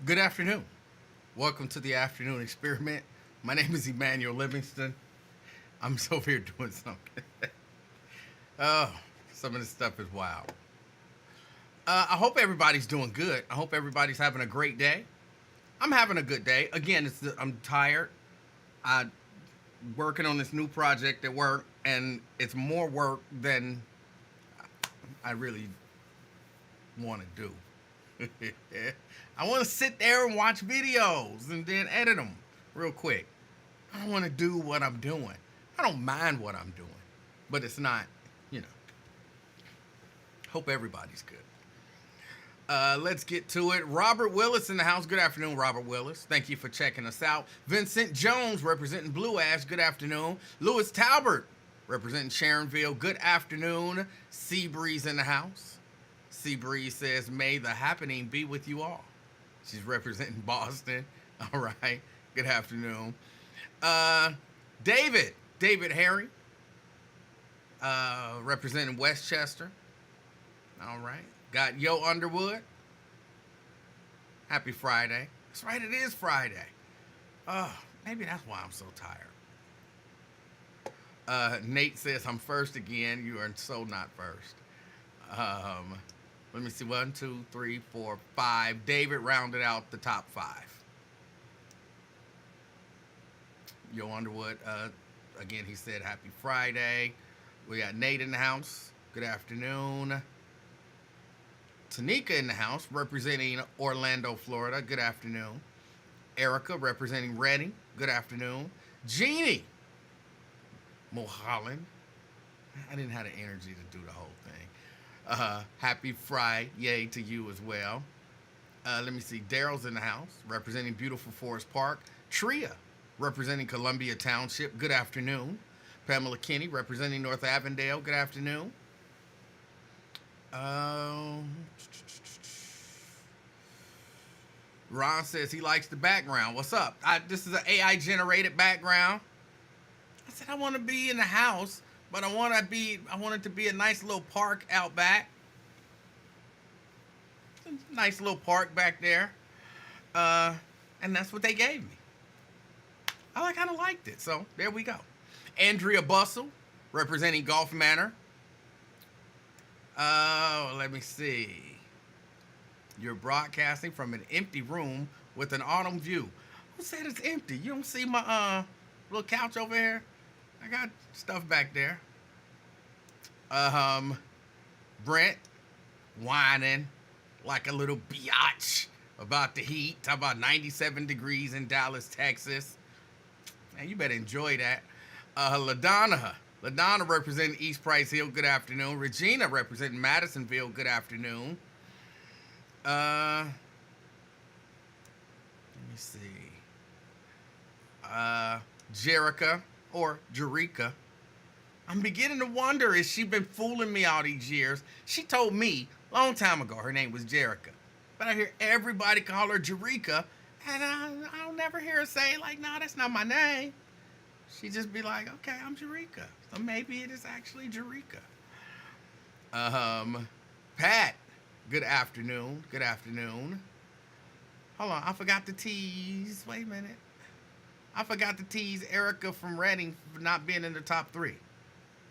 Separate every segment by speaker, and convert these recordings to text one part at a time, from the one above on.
Speaker 1: Good afternoon. Welcome to the afternoon experiment. My name is Emanuel Livingston. I'm just over here doing something. Oh, some of this stuff is wild. I hope everybody's doing good. I hope everybody's having a great day. I'm having a good day. Again, I'm tired. I working on this new project at work, and it's more work than I really want to do. I want to sit there and watch videos and then edit them real quick. I don't want to do what I'm doing. I don't mind what I'm doing, but it's not, you know. Hope everybody's good. Let's get to it. Robert Willis in the house. Good afternoon, Robert Willis. Thank you for checking us out. Vincent Jones representing Blue Ash. Good afternoon. Louis Talbert representing Sharonville. Good afternoon. Seabreeze in the house. Seabreeze says, "May the happening be with you all." She's representing Boston. All right. Good afternoon. David Harry, representing Westchester. All right. Got Yo Underwood. Happy Friday. That's right, it is Friday. Oh, maybe that's why I'm so tired. Nate says, "I'm first again." You are so not first. Let me see. 1, 2, 3, 4, 5. David rounded out the top 5. Yo Underwood, again, he said happy Friday. We got Nate in the house. Good afternoon. Tanika in the house, representing Orlando, Florida. Good afternoon. Erica, representing Reading. Good afternoon. Jeannie Mulholland. I didn't have the energy to do the whole thing. Happy Friday to you as well. Let me see. Daryl's in the house, representing beautiful Forest Park. Tria, representing Columbia Township. Good afternoon. Pamela Kinney, representing North Avondale. Good afternoon. Ron says he likes the background. What's up? This is an AI generated background. I said I want to be in the house, but I want it to be a nice little park out back. Nice little park back there. And that's what they gave me. I kind of liked it. So there we go. Andrea Bustle, representing Golf Manor. Let me see. You're broadcasting from an empty room with an autumn view. Who said it's empty? You don't see my little couch over here? I got stuff back there. Brent whining like a little biatch about the heat. Talk about 97 degrees in Dallas, Texas. Man, you better enjoy that. LaDonna representing East Price Hill. Good afternoon. Regina representing Madisonville. Good afternoon. Let me see. Jerica or Jerika. I'm beginning to wonder, has she been fooling me all these years? She told me a long time ago her name was Jerica. But I hear everybody call her Jerika, and I don't never hear her say, like, no, that's not my name. She just be like, okay, I'm Jerika. So maybe it is actually Jerika. Pat, good afternoon. Good afternoon. Hold on, I forgot to tease. Wait a minute. I forgot to tease Erica from Reading for not being in the top 3.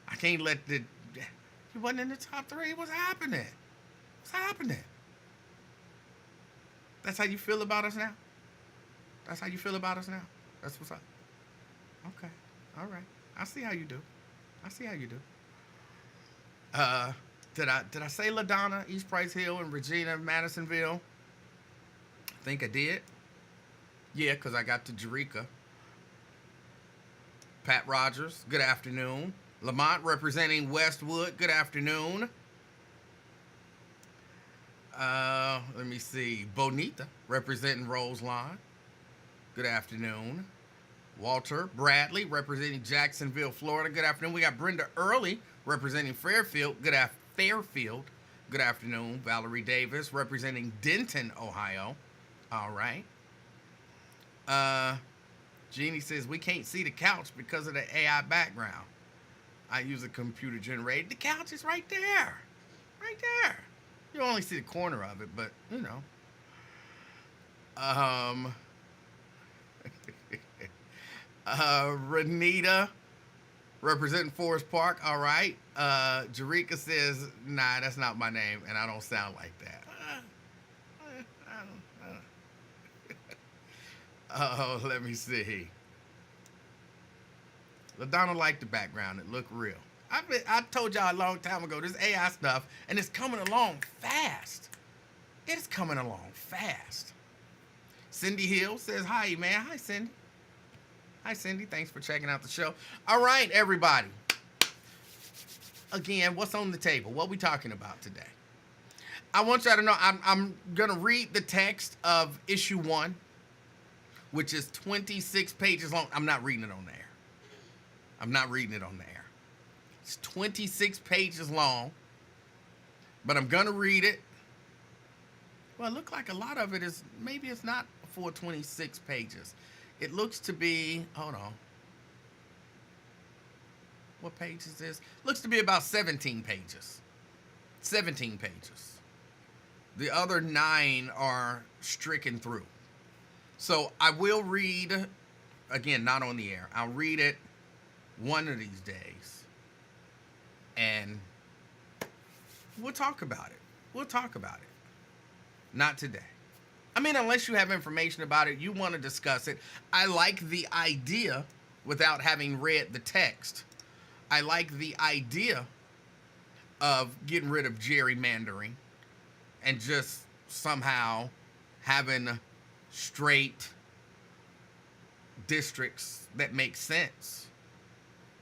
Speaker 1: I can't let the... He wasn't in the top 3. What's happening? What's happening? That's how you feel about us now? That's how you feel about us now? That's what's up. Okay. All right. I see how you do. I see how you do. Did I say LaDonna, East Price Hill, and Regina, Madisonville? I think I did. Yeah, because I got to Jerika. Pat Rogers, good afternoon. Lamont representing Westwood, good afternoon. Let me see. Bonita representing Roseline, good afternoon. Walter Bradley representing Jacksonville, Florida, good afternoon. We got Brenda Early representing Fairfield, good afternoon. Valerie Davis representing Denton, Ohio. All right. Jeannie says we can't see the couch because of the AI background. I use a computer generated. The couch is right there. Right there. You only see the corner of it, but, you know. Um, Renita, representing Forest Park. All right. Jarika says, nah, that's not my name, and I don't sound like that. Oh, let me see. LaDonna liked the background. It looked real. I told y'all a long time ago, this AI stuff, and it's coming along fast. It's coming along fast. Cindy Hill says, hi, man. Hi, Cindy. Hi, Cindy. Thanks for checking out the show. All right, everybody. Again, what's on the table? What we talking about today? I want y'all to know I'm going to read the text of issue 1, which is 26 pages long. I'm not reading it on the air. I'm not reading it on the air. It's 26 pages long, but I'm going to read it. Well, it looks like a lot of it is, maybe it's not for 26 pages. It looks to be, hold on. What page is this? Looks to be about 17 pages. 17 pages. The other 9 are stricken through. So I will read, again, not on the air. I'll read it one of these days. And we'll talk about it. We'll talk about it. Not today. I mean, unless you have information about it, you want to discuss it. I like the idea without having read the text. I like the idea of getting rid of gerrymandering and just somehow having straight districts that make sense.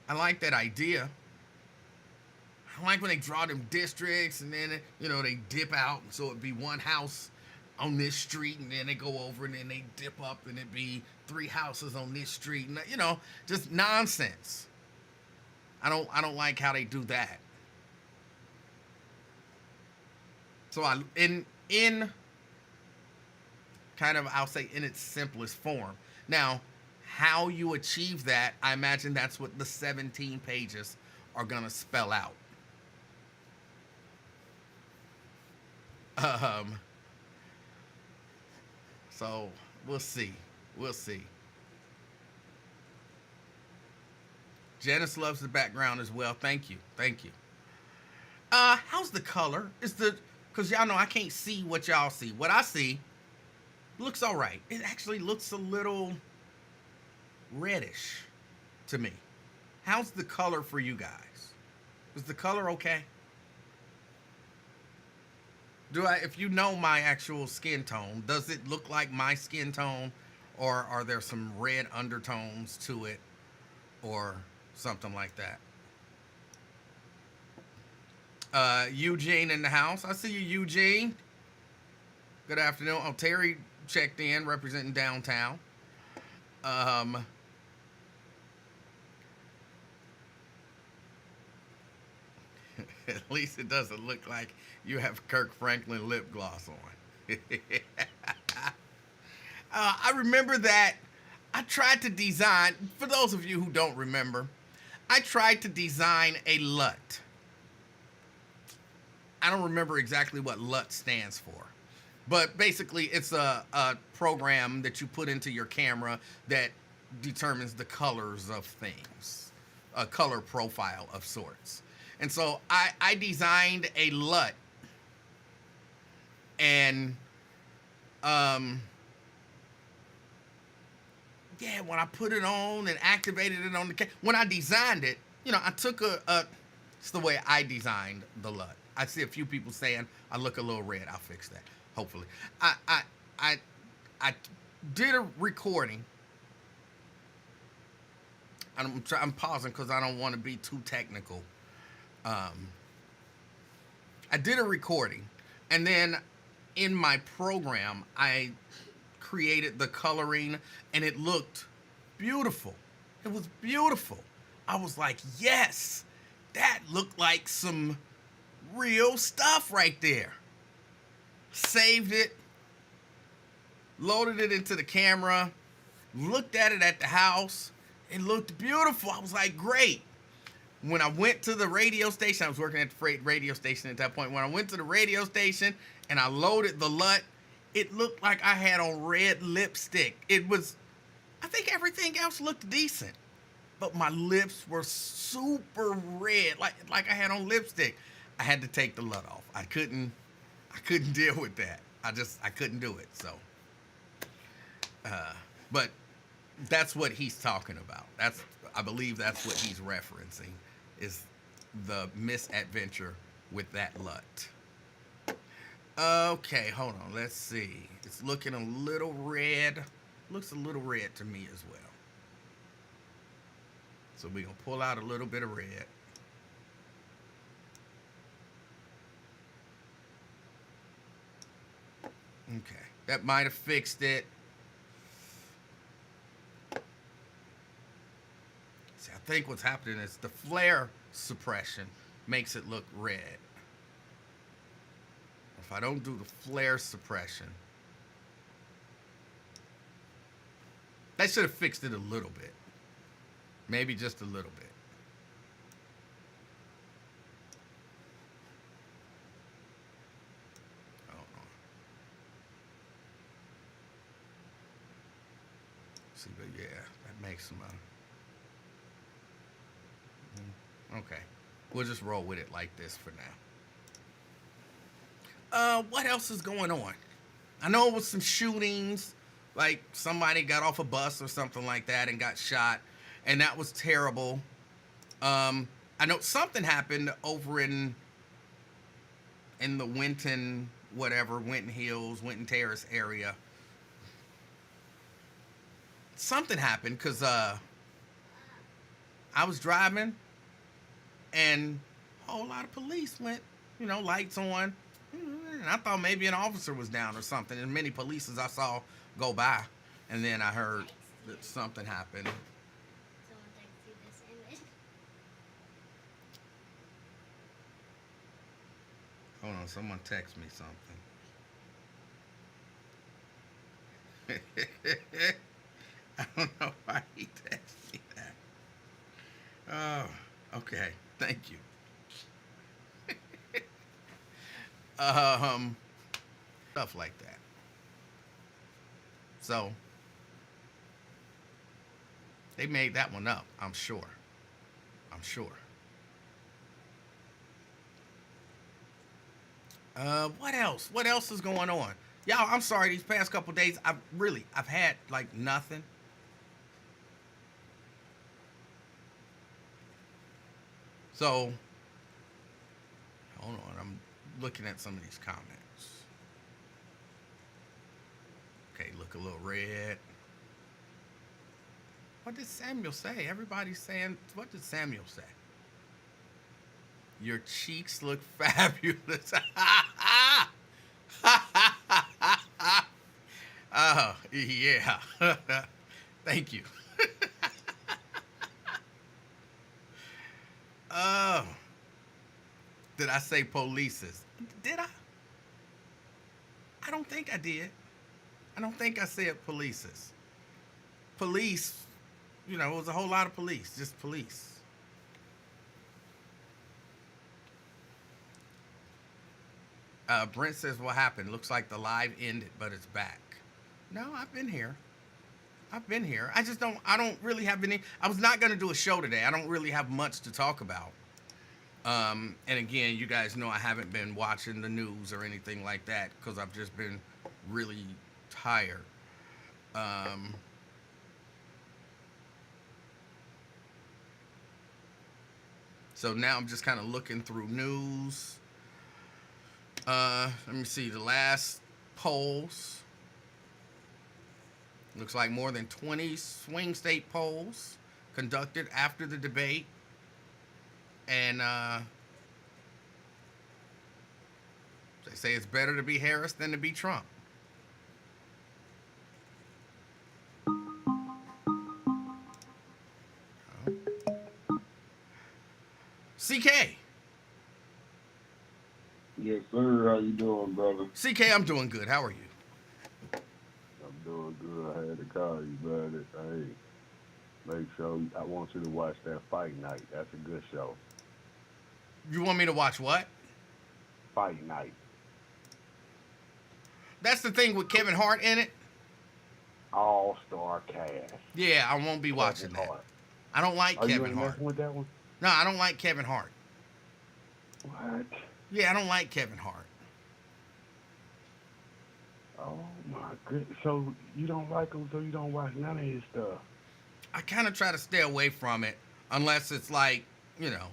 Speaker 1: I like that idea. I like when they draw them districts and then, they dip out. So it'd be one house on this street and then they go over and then they dip up and it'd be 3 houses on this street. And, just nonsense. I don't like how they do that. So in kind of, I'll say in its simplest form. Now, how you achieve that, I imagine that's what the 17 pages are going to spell out. So we'll see. We'll see. Janice loves the background as well. Thank you. Thank you. How's the color? Because y'all know I can't see what y'all see. What I see looks all right. It actually looks a little reddish to me. How's the color for you guys? Is the color okay? If you know my actual skin tone, does it look like my skin tone, or are there some red undertones to it, or something like that? Eugene in the house. I see you, Eugene. Good afternoon. Oh, Terry checked in, representing downtown. At least it doesn't look like you have Kirk Franklin lip gloss on. I remember that I tried to design, for those of you who don't remember, I tried to design a LUT. I don't remember exactly what LUT stands for. But basically, it's a program that you put into your camera that determines the colors of things, a color profile of sorts. And so I designed a LUT, and when I put it on and activated it on the when I designed it, I took it's the way I designed the LUT. I see a few people saying I look a little red. I'll fix that, hopefully. I did a recording. I'm pausing because I don't want to be too technical. I did a recording, and then in my program, I created the coloring, and it looked beautiful. It was beautiful. I was like, yes, that looked like some real stuff right there. Saved it, loaded it into the camera, looked at it at the house. It looked beautiful. I was like, great. When I went to the radio station, I was working at the radio station at that point. When I went to the radio station and I loaded the LUT, it looked like I had on red lipstick. It was, I think everything else looked decent, but my lips were super red, like I had on lipstick. I had to take the LUT off. I couldn't deal with that. I couldn't do it. So, but that's what he's talking about. I believe that's what he's referencing, is the misadventure with that LUT. Okay, hold on. Let's see. It's looking a little red. Looks a little red to me as well. So we're going to pull out a little bit of red. Okay, that might have fixed it. See, I think what's happening is the flare suppression makes it look red. If I don't do the flare suppression, that should have fixed it a little bit. Maybe just a little bit. See, but yeah, that makes some. Okay, we'll just roll with it like this for now. What else is going on? I know it was some shootings, like somebody got off a bus or something like that and got shot, and that was terrible. I know something happened over in the Winton Hills, Winton Terrace area. Something happened because I was driving and a whole lot of police went, lights on. And I thought maybe an officer was down or something. And many police I saw go by. And then I heard that something happened.
Speaker 2: Someone texted you this image.
Speaker 1: Hold on, someone text me something. I don't know why he texted me that. Oh, okay. Thank you. Stuff like that. So, they made that one up, I'm sure. What else? What else is going on? Y'all, I'm sorry, these past couple days, I've had, like, nothing. So, hold on, I'm looking at some of these comments. Okay, look a little red. What did Samuel say? Everybody's saying, what did Samuel say? Your cheeks look fabulous. Oh, yeah. Thank you. Oh. Did I say polices? Did I? I don't think I did. I don't think I said polices. Police, it was a whole lot of police. Just police. Brent says, what happened? Looks like the live ended, but it's back. No, I've been here. I don't really have any. I was not going to do a show today. I don't really have much to talk about. And again, you guys know I haven't been watching the news or anything like that because I've just been really tired. So now I'm just kind of looking through news. Let me see the last polls. Looks like more than 20 swing state polls conducted after the debate. And they say it's better to be Harris than to be Trump. CK.
Speaker 3: Yes, sir. How you doing, brother?
Speaker 1: CK, I'm doing good. How are you?
Speaker 3: I'm doing good. I had to call you, brother. Hey, make sure I want you to watch that Fight Night. That's a good show.
Speaker 1: You want me to watch what?
Speaker 3: Fight Night.
Speaker 1: that's the thing with Kevin Hart in it.
Speaker 3: All-star cast.
Speaker 1: Yeah, I won't be watching
Speaker 3: Kevin
Speaker 1: that.
Speaker 3: Hart.
Speaker 1: I don't like
Speaker 3: Oh, you
Speaker 1: Kevin
Speaker 3: ain't
Speaker 1: Hart.
Speaker 3: messing with that one?
Speaker 1: No, I don't like Kevin Hart.
Speaker 3: What?
Speaker 1: Yeah, I don't like Kevin Hart.
Speaker 3: Oh my goodness. So you don't like him, so you don't watch none of his stuff.
Speaker 1: I kind of try to stay away from it unless it's like, you know,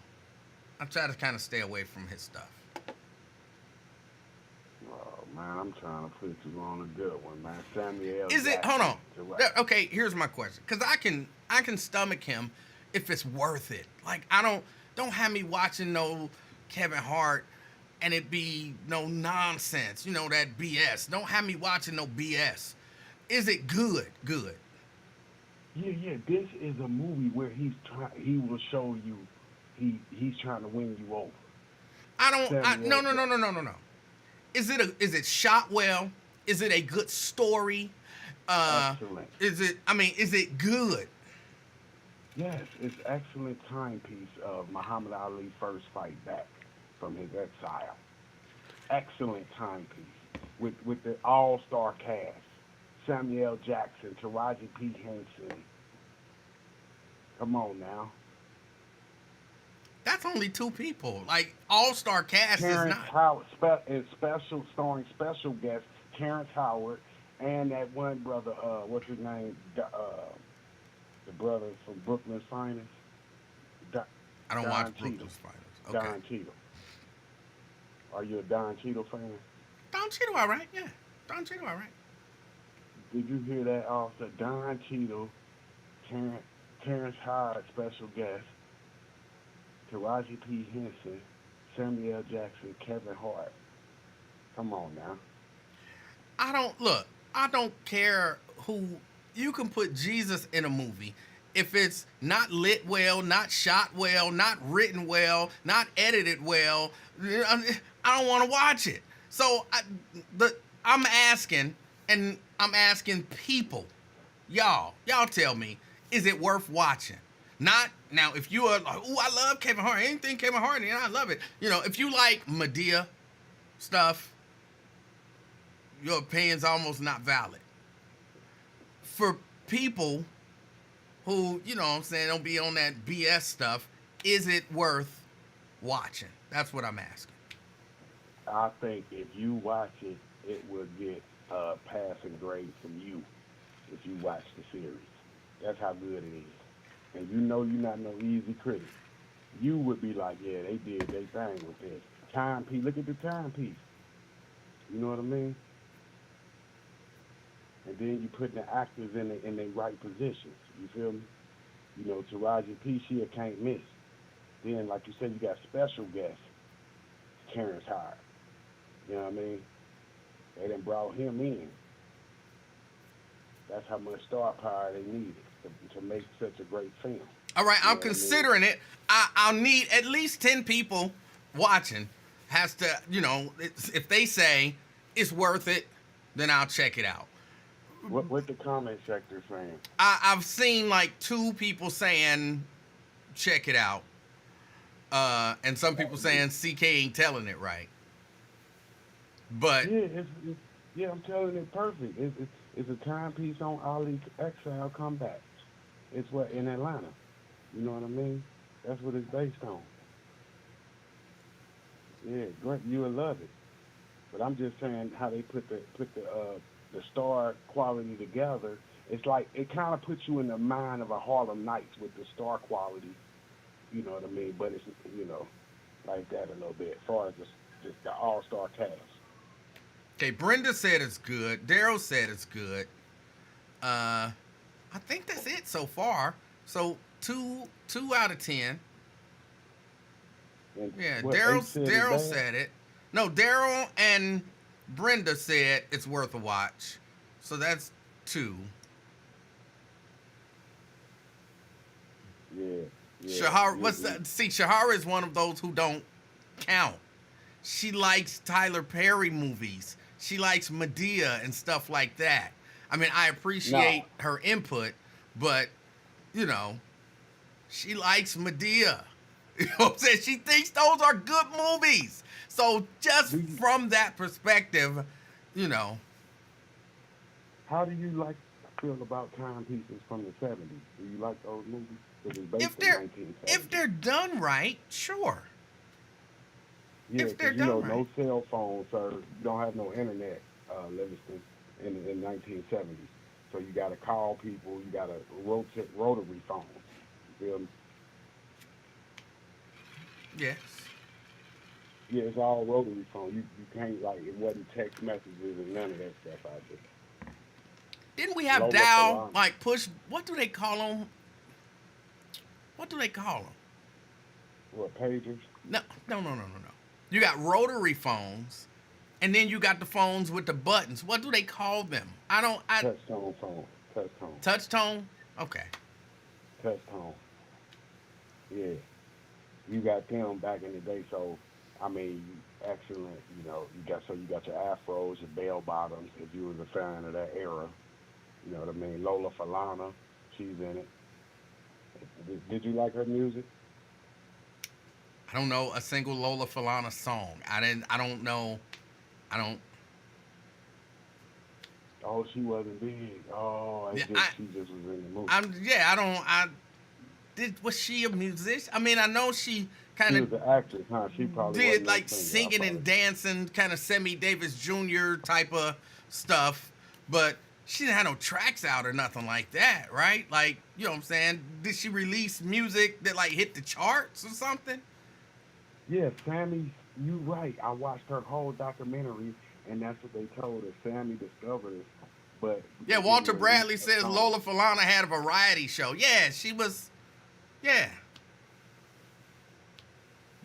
Speaker 1: I try to kind of stay away from his stuff.
Speaker 3: Oh man, I'm trying to put you on a good one, man. Samuel
Speaker 1: Is it?
Speaker 3: Jackson.
Speaker 1: Hold on.
Speaker 3: Right.
Speaker 1: Okay, here's my question. Because I can stomach him if it's worth it. Like I don't have me watching no Kevin Hart and it be no nonsense. You know that BS. Don't have me watching no BS. Is it good? Good.
Speaker 3: Yeah. This is a movie where he will show you he's trying to win you over.
Speaker 1: No,
Speaker 3: Samuel
Speaker 1: no, no, no, no, no, no. Is it shot well? Is it a good story?
Speaker 3: Excellent.
Speaker 1: Is it good?
Speaker 3: Yes, it's excellent timepiece of Muhammad Ali's first fight back from his exile. Excellent timepiece with the all-star cast. Samuel Jackson, Taraji P. Henson. Come on now.
Speaker 1: That's only two people. Like all-star cast
Speaker 3: Terrence
Speaker 1: is not.
Speaker 3: Howard, starring special guest Terrence Howard and that one brother, what's his name? The brother from Brooklyn's Finest.
Speaker 1: I don't
Speaker 3: Don
Speaker 1: watch
Speaker 3: Cheadle.
Speaker 1: Brooklyn's Finest. Okay.
Speaker 3: Don Cheadle. Are you a Don Cheadle fan?
Speaker 1: Don Cheadle, all right. Yeah, Don Cheadle, all right.
Speaker 3: Did you hear that also? Don Cheadle, Terrence Howard, special guest, Taraji P. Henson, Samuel Jackson, Kevin Hart. Come on now.
Speaker 1: I don't care who. You can put Jesus in a movie. If it's not lit well, not shot well, not written well, not edited well, I don't want to watch it. So I'm asking, and I'm asking people, y'all tell me, is it worth watching? Not now. If you are like, oh, I love Kevin Hart, anything Kevin Hart, and I love it. You know, if you like Medea stuff, your opinion's almost not valid. For people who, you know what I'm saying, don't be on that BS stuff, is it worth watching? That's what I'm asking.
Speaker 3: I think if you watch it, it will get a passing grade from you if you watch the series. That's how good it is. And you know you're not no easy critic. You would be like, yeah, they did their thing with this. Timepiece, look at the timepiece. You know what I mean? And then you put the actors in the right positions. You feel me? You know, Taraji P. she a can't miss. Then, like you said, you got special guests, Terrence Howard. You know what I mean? They done brought him in. That's how much star power they needed to make such a great film.
Speaker 1: All right,
Speaker 3: You know
Speaker 1: I'm
Speaker 3: what I mean?
Speaker 1: considering it. I'll need at least 10 people watching. Has to, you know, if they say it's worth it, then I'll check it out.
Speaker 3: What the comment sector saying?
Speaker 1: I've seen like 2 people saying check it out, and some people saying CK ain't telling it right. But
Speaker 3: Yeah, I'm telling it perfect. It's a timepiece on Ali's exile comeback. It's what in Atlanta. You know what I mean? That's what it's based on. Yeah, great. You will love it. But I'm just saying how they put the star quality together. It's like it kind of puts you in the mind of a Harlem Nights with the star quality. You know what I mean? But it's, you know, like that a little bit as far as just the all-star cast.
Speaker 1: okay, Brenda said it's good. Daryl said it's good. I think that's it so far. So two out of 10.
Speaker 3: And
Speaker 1: Yeah,
Speaker 3: what,
Speaker 1: Daryl
Speaker 3: Ace said it's
Speaker 1: Daryl
Speaker 3: bad?
Speaker 1: said it. No, Daryl and Brenda said it's worth a watch. So that's 2.
Speaker 3: Yeah.
Speaker 1: Shahara,
Speaker 3: yeah.
Speaker 1: that? See, Shahara is one of those who don't count. She likes Tyler Perry movies. She likes Medea and stuff like that. I mean, I appreciate her input, but, you know, she likes Medea. You know what I'm saying? She thinks those are good movies. So just from that perspective, you know,
Speaker 3: How do you like feel about timepieces from the '70s? Do you like those movies? Because it's based
Speaker 1: If
Speaker 3: in
Speaker 1: they're if
Speaker 3: 1970.
Speaker 1: they're done right, sure.
Speaker 3: Yeah,
Speaker 1: If they're
Speaker 3: because
Speaker 1: done right.
Speaker 3: no cell phones, sir. You don't have no internet, Livingston, in 1970s. So you got to call people. You got to rotary phones. You feel me?
Speaker 1: Yes.
Speaker 3: Yeah, it's all rotary phone. You can't like it wasn't text messages and none of that stuff out there.
Speaker 1: Didn't we have
Speaker 3: Lola
Speaker 1: dial
Speaker 3: Falana.
Speaker 1: like push? What do they call them? What do they call them?
Speaker 3: What pagers?
Speaker 1: No, no. You got rotary phones, and then you got the phones with the buttons. What do they call them? I don't. I
Speaker 3: Touch tone phone. Touch tone.
Speaker 1: touch tone. Okay.
Speaker 3: Touch tone. Yeah. You got them back in the day. So I mean, excellent. You got your afros, your bell bottoms. If you was a fan of that era, you know what I mean. Lola Falana, she's in it. Did you like her music?
Speaker 1: I don't know a single Lola Falana song. I didn't. I don't know. I don't.
Speaker 3: Oh, she wasn't big. Oh,
Speaker 1: Yeah.
Speaker 3: she just was in the movie.
Speaker 1: I'm. Yeah. I don't. I did. Was she a musician? I mean, I know she kind
Speaker 3: She
Speaker 1: of
Speaker 3: was an actress, huh? She probably
Speaker 1: did
Speaker 3: wasn't no
Speaker 1: like
Speaker 3: singer. I
Speaker 1: singing and
Speaker 3: probably.
Speaker 1: dancing, kind of Sammy Davis Jr. type of stuff, but she didn't have no tracks out or nothing like that, right? Like, you know what I'm saying? Did she release music that like hit the charts or something?
Speaker 3: Yeah, Sammy, you right. I watched her whole documentary, and that's what they told us. Sammy discovered us, but
Speaker 1: Yeah,
Speaker 3: they didn't
Speaker 1: Walter
Speaker 3: release
Speaker 1: Bradley
Speaker 3: a
Speaker 1: says
Speaker 3: song.
Speaker 1: Lola Falana had a variety show. Yeah, she was, yeah,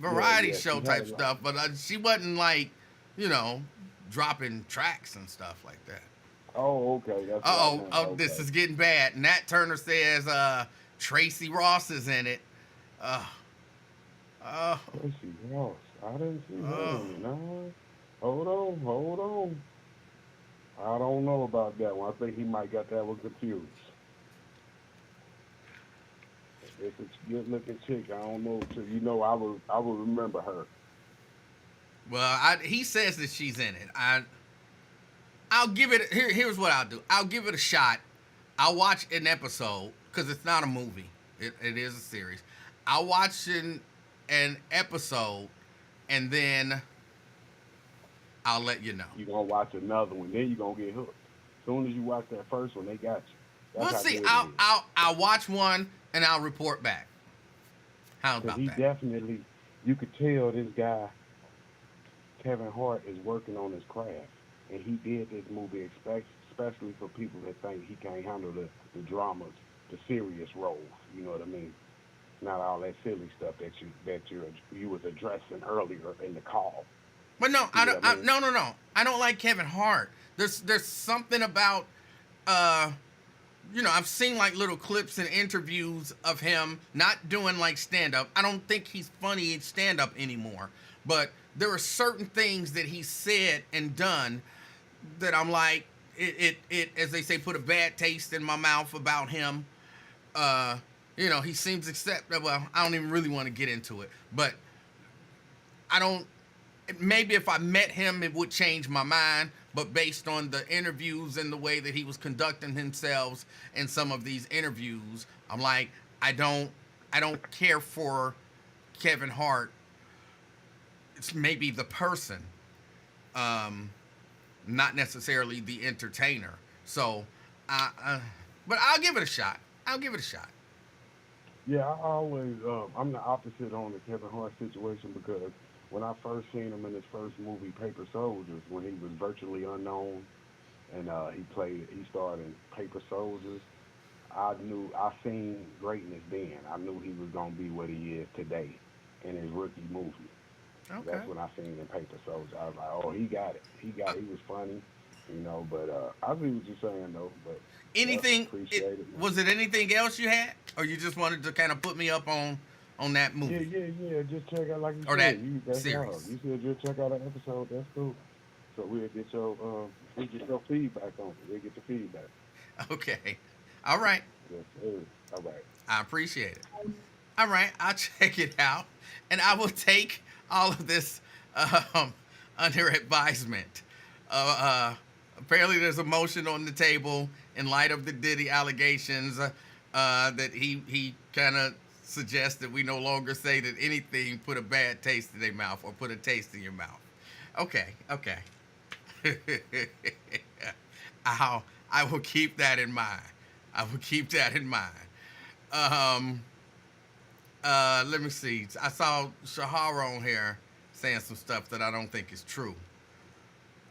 Speaker 3: Yeah,
Speaker 1: variety
Speaker 3: yeah, she
Speaker 1: show
Speaker 3: had a
Speaker 1: type
Speaker 3: lot.
Speaker 1: stuff, but she wasn't like, you know, dropping tracks and stuff like that.
Speaker 3: Oh, okay, that's what I
Speaker 1: Oh,
Speaker 3: meant.
Speaker 1: oh, this
Speaker 3: Okay.
Speaker 1: is getting bad. Nat Turner says Tracy Ross is in it. Uh, uh,
Speaker 3: Tracy Ross. I didn't see her
Speaker 1: uh.
Speaker 3: in it. No. Hold on. I don't know about that one. I think he might got that one confused. If it's good looking chick, I don't know. I would remember her.
Speaker 1: Well, he says that she's in it. I'll give it. Here's what I'll do. I'll give it a shot. I'll watch an episode because it's not a movie. It is a series. I'll watch an episode, and then I'll let you know.
Speaker 3: You gonna watch another one, then you gonna get hooked. Soon as you watch that first one, they got you. That's
Speaker 1: We'll
Speaker 3: how
Speaker 1: see.
Speaker 3: good it
Speaker 1: I'll
Speaker 3: is.
Speaker 1: I'll I'll watch one and I'll report back. How
Speaker 3: Cause
Speaker 1: about
Speaker 3: he
Speaker 1: that?
Speaker 3: definitely, you could tell this guy Kevin Hart is working on his craft, and he did this movie especially for people that think he can't handle the dramas, the serious roles. You know what I mean? Not all that silly stuff you was addressing earlier in the call.
Speaker 1: But no,
Speaker 3: See
Speaker 1: I
Speaker 3: what
Speaker 1: don't.
Speaker 3: I mean?
Speaker 1: No. I don't like Kevin Hart. There's something about uh I've seen like little clips and interviews of him not doing like stand up. I don't think he's funny in stand up anymore. But there are certain things that he said and done that I'm like it as they say put a bad taste in my mouth about him. Uh he seems accept well, I don't even really want to get into it, but I don't maybe if I met him, it would change my mind. But based on the interviews and the way that he was conducting himself in some of these interviews, I'm like, I don't care for Kevin Hart. It's maybe the person, um, not necessarily the entertainer. So, but I'll give it a shot. I'll give it a shot.
Speaker 3: Yeah, I'm the opposite on the Kevin Hart situation because when I first seen him in his first movie, Paper Soldiers, when he was virtually unknown and he starred in Paper Soldiers, I seen greatness then. I knew he was gonna be what he is today in his rookie movie.
Speaker 1: Okay.
Speaker 3: That's when I seen him in Paper Soldiers. I was like, oh, he got it. He was funny, But I see what you're saying though. But yeah,
Speaker 1: Anything?
Speaker 3: appreciate it, man.
Speaker 1: Was it anything else you had, or you just wanted to kind of put me up on that
Speaker 3: Yeah,
Speaker 1: movie
Speaker 3: yeah. Just check out, like you
Speaker 1: or that
Speaker 3: said. That's all.
Speaker 1: series?
Speaker 3: You said just check out an episode. That's cool. So we get your feedback on it. We get the feedback.
Speaker 1: Okay. All right.
Speaker 3: Yes, sir. All right.
Speaker 1: I appreciate it. All right. I'll check it out, and I will take all of this um, under advisement. Uh, Apparently, there's a motion on the table in light of the Diddy allegations that he kind of suggests that we no longer say that anything put a bad taste in their mouth or put a taste in your mouth. Okay. I will keep that in mind. I will keep that in mind. Let me see. I saw Shahara on here saying some stuff that I don't think is true.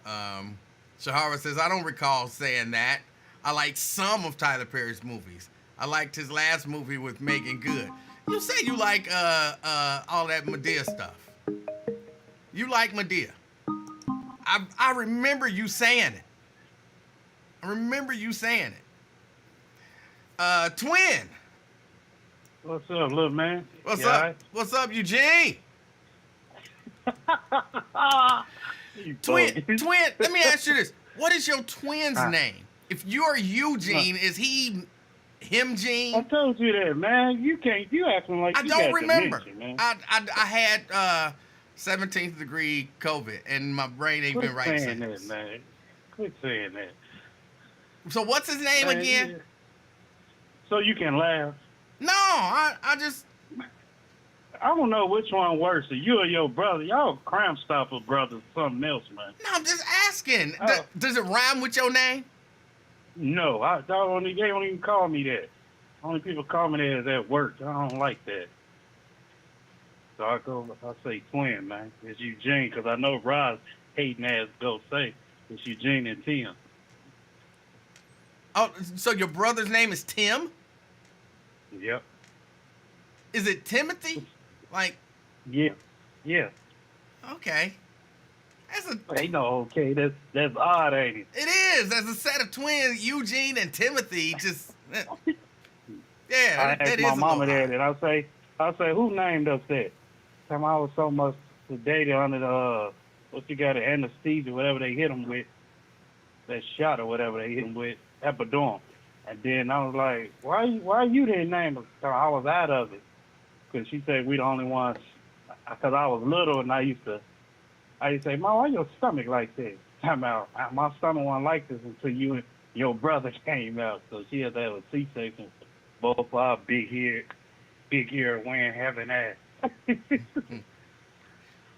Speaker 1: Shahara says, I don't recall saying that. I liked some of Tyler Perry's movies. I liked his last movie with Megan Good. You say you like all that Madea stuff. You like Madea. I remember you saying it. Twin.
Speaker 4: What's up, little man?
Speaker 1: What's
Speaker 4: You
Speaker 1: up?
Speaker 4: all right?
Speaker 1: What's up, Eugene?
Speaker 4: You
Speaker 1: Twin,
Speaker 4: bogus.
Speaker 1: let me ask you this. What is your twin's name? If you're Eugene, is he him
Speaker 4: I
Speaker 1: Gene?
Speaker 4: told you that, man. You acting like
Speaker 1: I
Speaker 4: you
Speaker 1: don't
Speaker 4: got
Speaker 1: remember.
Speaker 4: dementia, man.
Speaker 1: I had 17th degree COVID, and my brain ain't
Speaker 4: Quit
Speaker 1: been right
Speaker 4: saying
Speaker 1: since.
Speaker 4: that, man. Quit saying that.
Speaker 1: So what's his name
Speaker 4: Man,
Speaker 1: again?
Speaker 4: yeah. So you can laugh.
Speaker 1: No, I just
Speaker 4: I don't know which one worse, you or your brother. Y'all Crime Stopper brothers, something else, man.
Speaker 1: no. I'm just asking.
Speaker 4: Oh.
Speaker 1: Does it rhyme with your name?
Speaker 4: No, they don't even call me that. Only people call me that is at work. I don't like that. So I say twin, man. It's Eugene, because I know Rod's hating ass go say it's Eugene and Tim.
Speaker 1: Oh, so your brother's name is Tim?
Speaker 4: Yep.
Speaker 1: Is it Timothy? Like,
Speaker 4: Yeah. Yeah.
Speaker 1: okay.
Speaker 4: Ain't no okay. That's odd, ain't it?
Speaker 1: It is. There's a set of twins, Eugene and Timothy. Just, yeah,
Speaker 4: I
Speaker 1: that
Speaker 4: asked
Speaker 1: is
Speaker 4: my
Speaker 1: a
Speaker 4: mama
Speaker 1: little
Speaker 4: that, and I say, who named us that? Time I was so much sedated under the what you got, anesthesia, whatever they hit him with, that shot or whatever they hit him with, epidural. And then I was like, why you didn't name us? So I was out of it, because she said we the only ones. Because I was little and I used to say, Mom, why your stomach like that? I'm out. My stomach wasn't like this until you and your brother came out. So she had to have a C-section. Both of our big ear wearing having ass. Because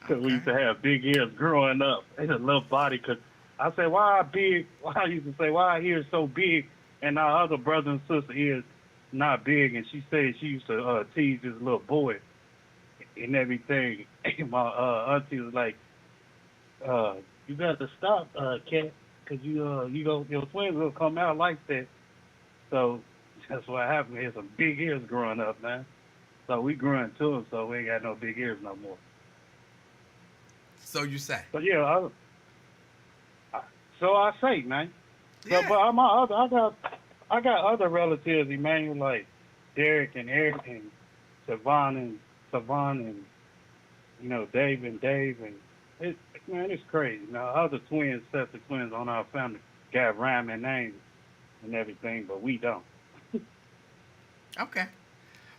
Speaker 4: we used to have big ears growing up. And a little body. Cause I said, why I used to say, why our ears so big and our other brother and sister ears not big? And she said she used to tease this little boy and everything. And my auntie was like, you got to stop, cat, because your twins will come out like that. So that's what happened. He had some big ears growing up, man. So we grew into them, so we ain't got no big ears no more.
Speaker 1: So you say.
Speaker 4: But yeah, so I say, man.
Speaker 1: Yeah.
Speaker 4: So, but I got other relatives, Emanuel, like Derek and Eric and Savon and Dave and it's crazy. Now other sets of twins on our family got rhyming names and everything, but we don't.
Speaker 1: Okay.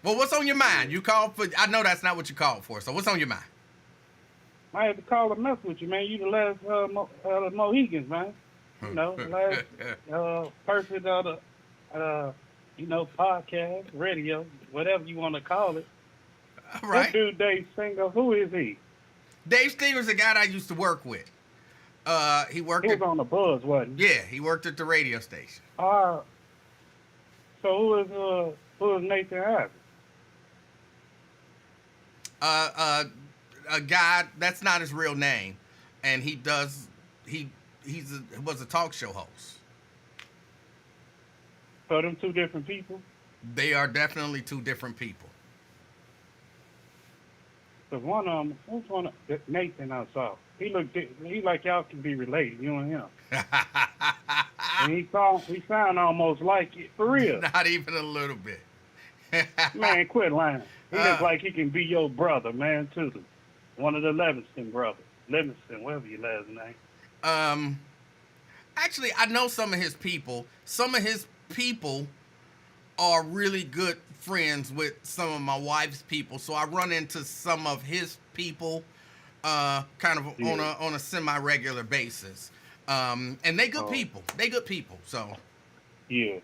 Speaker 1: Well, what's on your mind? You called for. I know that's not what you called for. So what's on your mind?
Speaker 4: I had to call and mess with you, man. You the last Mohegans, man. The last person of the podcast, radio, whatever you want to call it.
Speaker 1: All right.
Speaker 4: That dude Dave Singer, who is he?
Speaker 1: Dave Stinger's a guy that I used to work with. He worked.
Speaker 4: He was on the Buzz, wasn't he?
Speaker 1: Yeah, he worked at the radio station.
Speaker 4: So who is Nathan Abbott?
Speaker 1: A guy that's not his real name, and he was a talk show host.
Speaker 4: So them two different people?
Speaker 1: They are definitely two different people.
Speaker 4: So one of them, which one? Nathan I saw. He like y'all can be related, you and him. And he sound almost like it, for real.
Speaker 1: Not even a little bit.
Speaker 4: Man, quit lying. He looks like he can be your brother, man, too. One of the Livingston brothers. Livingston, whatever your last name.
Speaker 1: Actually, I know some of his people. Some of his people are really good friends with some of my wife's people, so I run into some of his people kind of on a semi-regular basis. And they good
Speaker 4: Oh.
Speaker 1: people. They good people. So
Speaker 4: Yeah.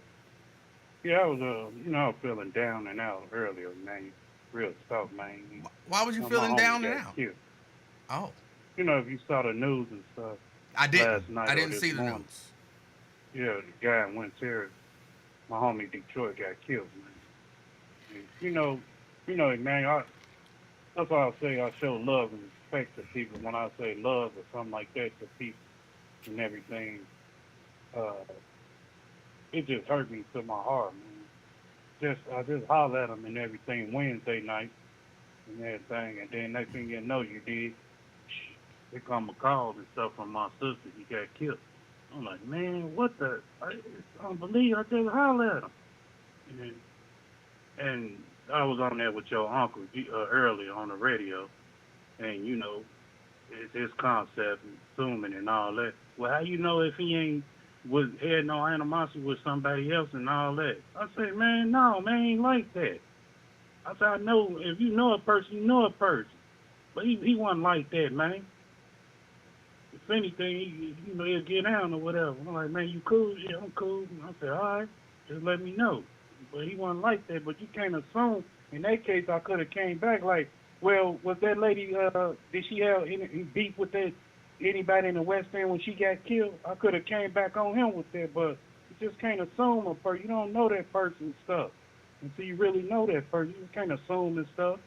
Speaker 4: Yeah, I was, I was feeling down and out earlier, man. Real tough, man.
Speaker 1: why was you
Speaker 4: My
Speaker 1: feeling
Speaker 4: homie
Speaker 1: down and
Speaker 4: got
Speaker 1: out?
Speaker 4: killed.
Speaker 1: Oh,
Speaker 4: If you saw the news and stuff
Speaker 1: I didn't.
Speaker 4: last night
Speaker 1: I
Speaker 4: or
Speaker 1: didn't
Speaker 4: this
Speaker 1: see the
Speaker 4: morning,
Speaker 1: news.
Speaker 4: yeah, the guy in Winter, my homie Detroit got killed, man. And, man, that's why I say I show love and respect to people when I say love or something like that to people and everything. Uh, it just hurt me to my heart, man. I just hollered at him and everything Wednesday night and everything, and then next thing you know, you did. Here come a call and stuff from my sister. He got killed. I'm like, man, what the? It's unbelievable. I just hollered at him. And I was on there with your uncle earlier on the radio, and it's his concept, and assuming and all that. Well, how you know if he ain't had no animosity with somebody else and all that? I say, man, no, man, ain't like that. I said, I know if you know a person, you know a person, but he wasn't like that, man. If anything, he'll get down or whatever. I'm like, man, you cool? Yeah, I'm cool. I said, all right, just let me know. But he wasn't like that. But you can't assume. In that case, I could have came back like, well, was that lady? Did she have any beef with anybody in the West End when she got killed? I could have came back on him with that. But you just can't assume a person. You don't know that person's stuff until you really know that person. You can't assume and stuff.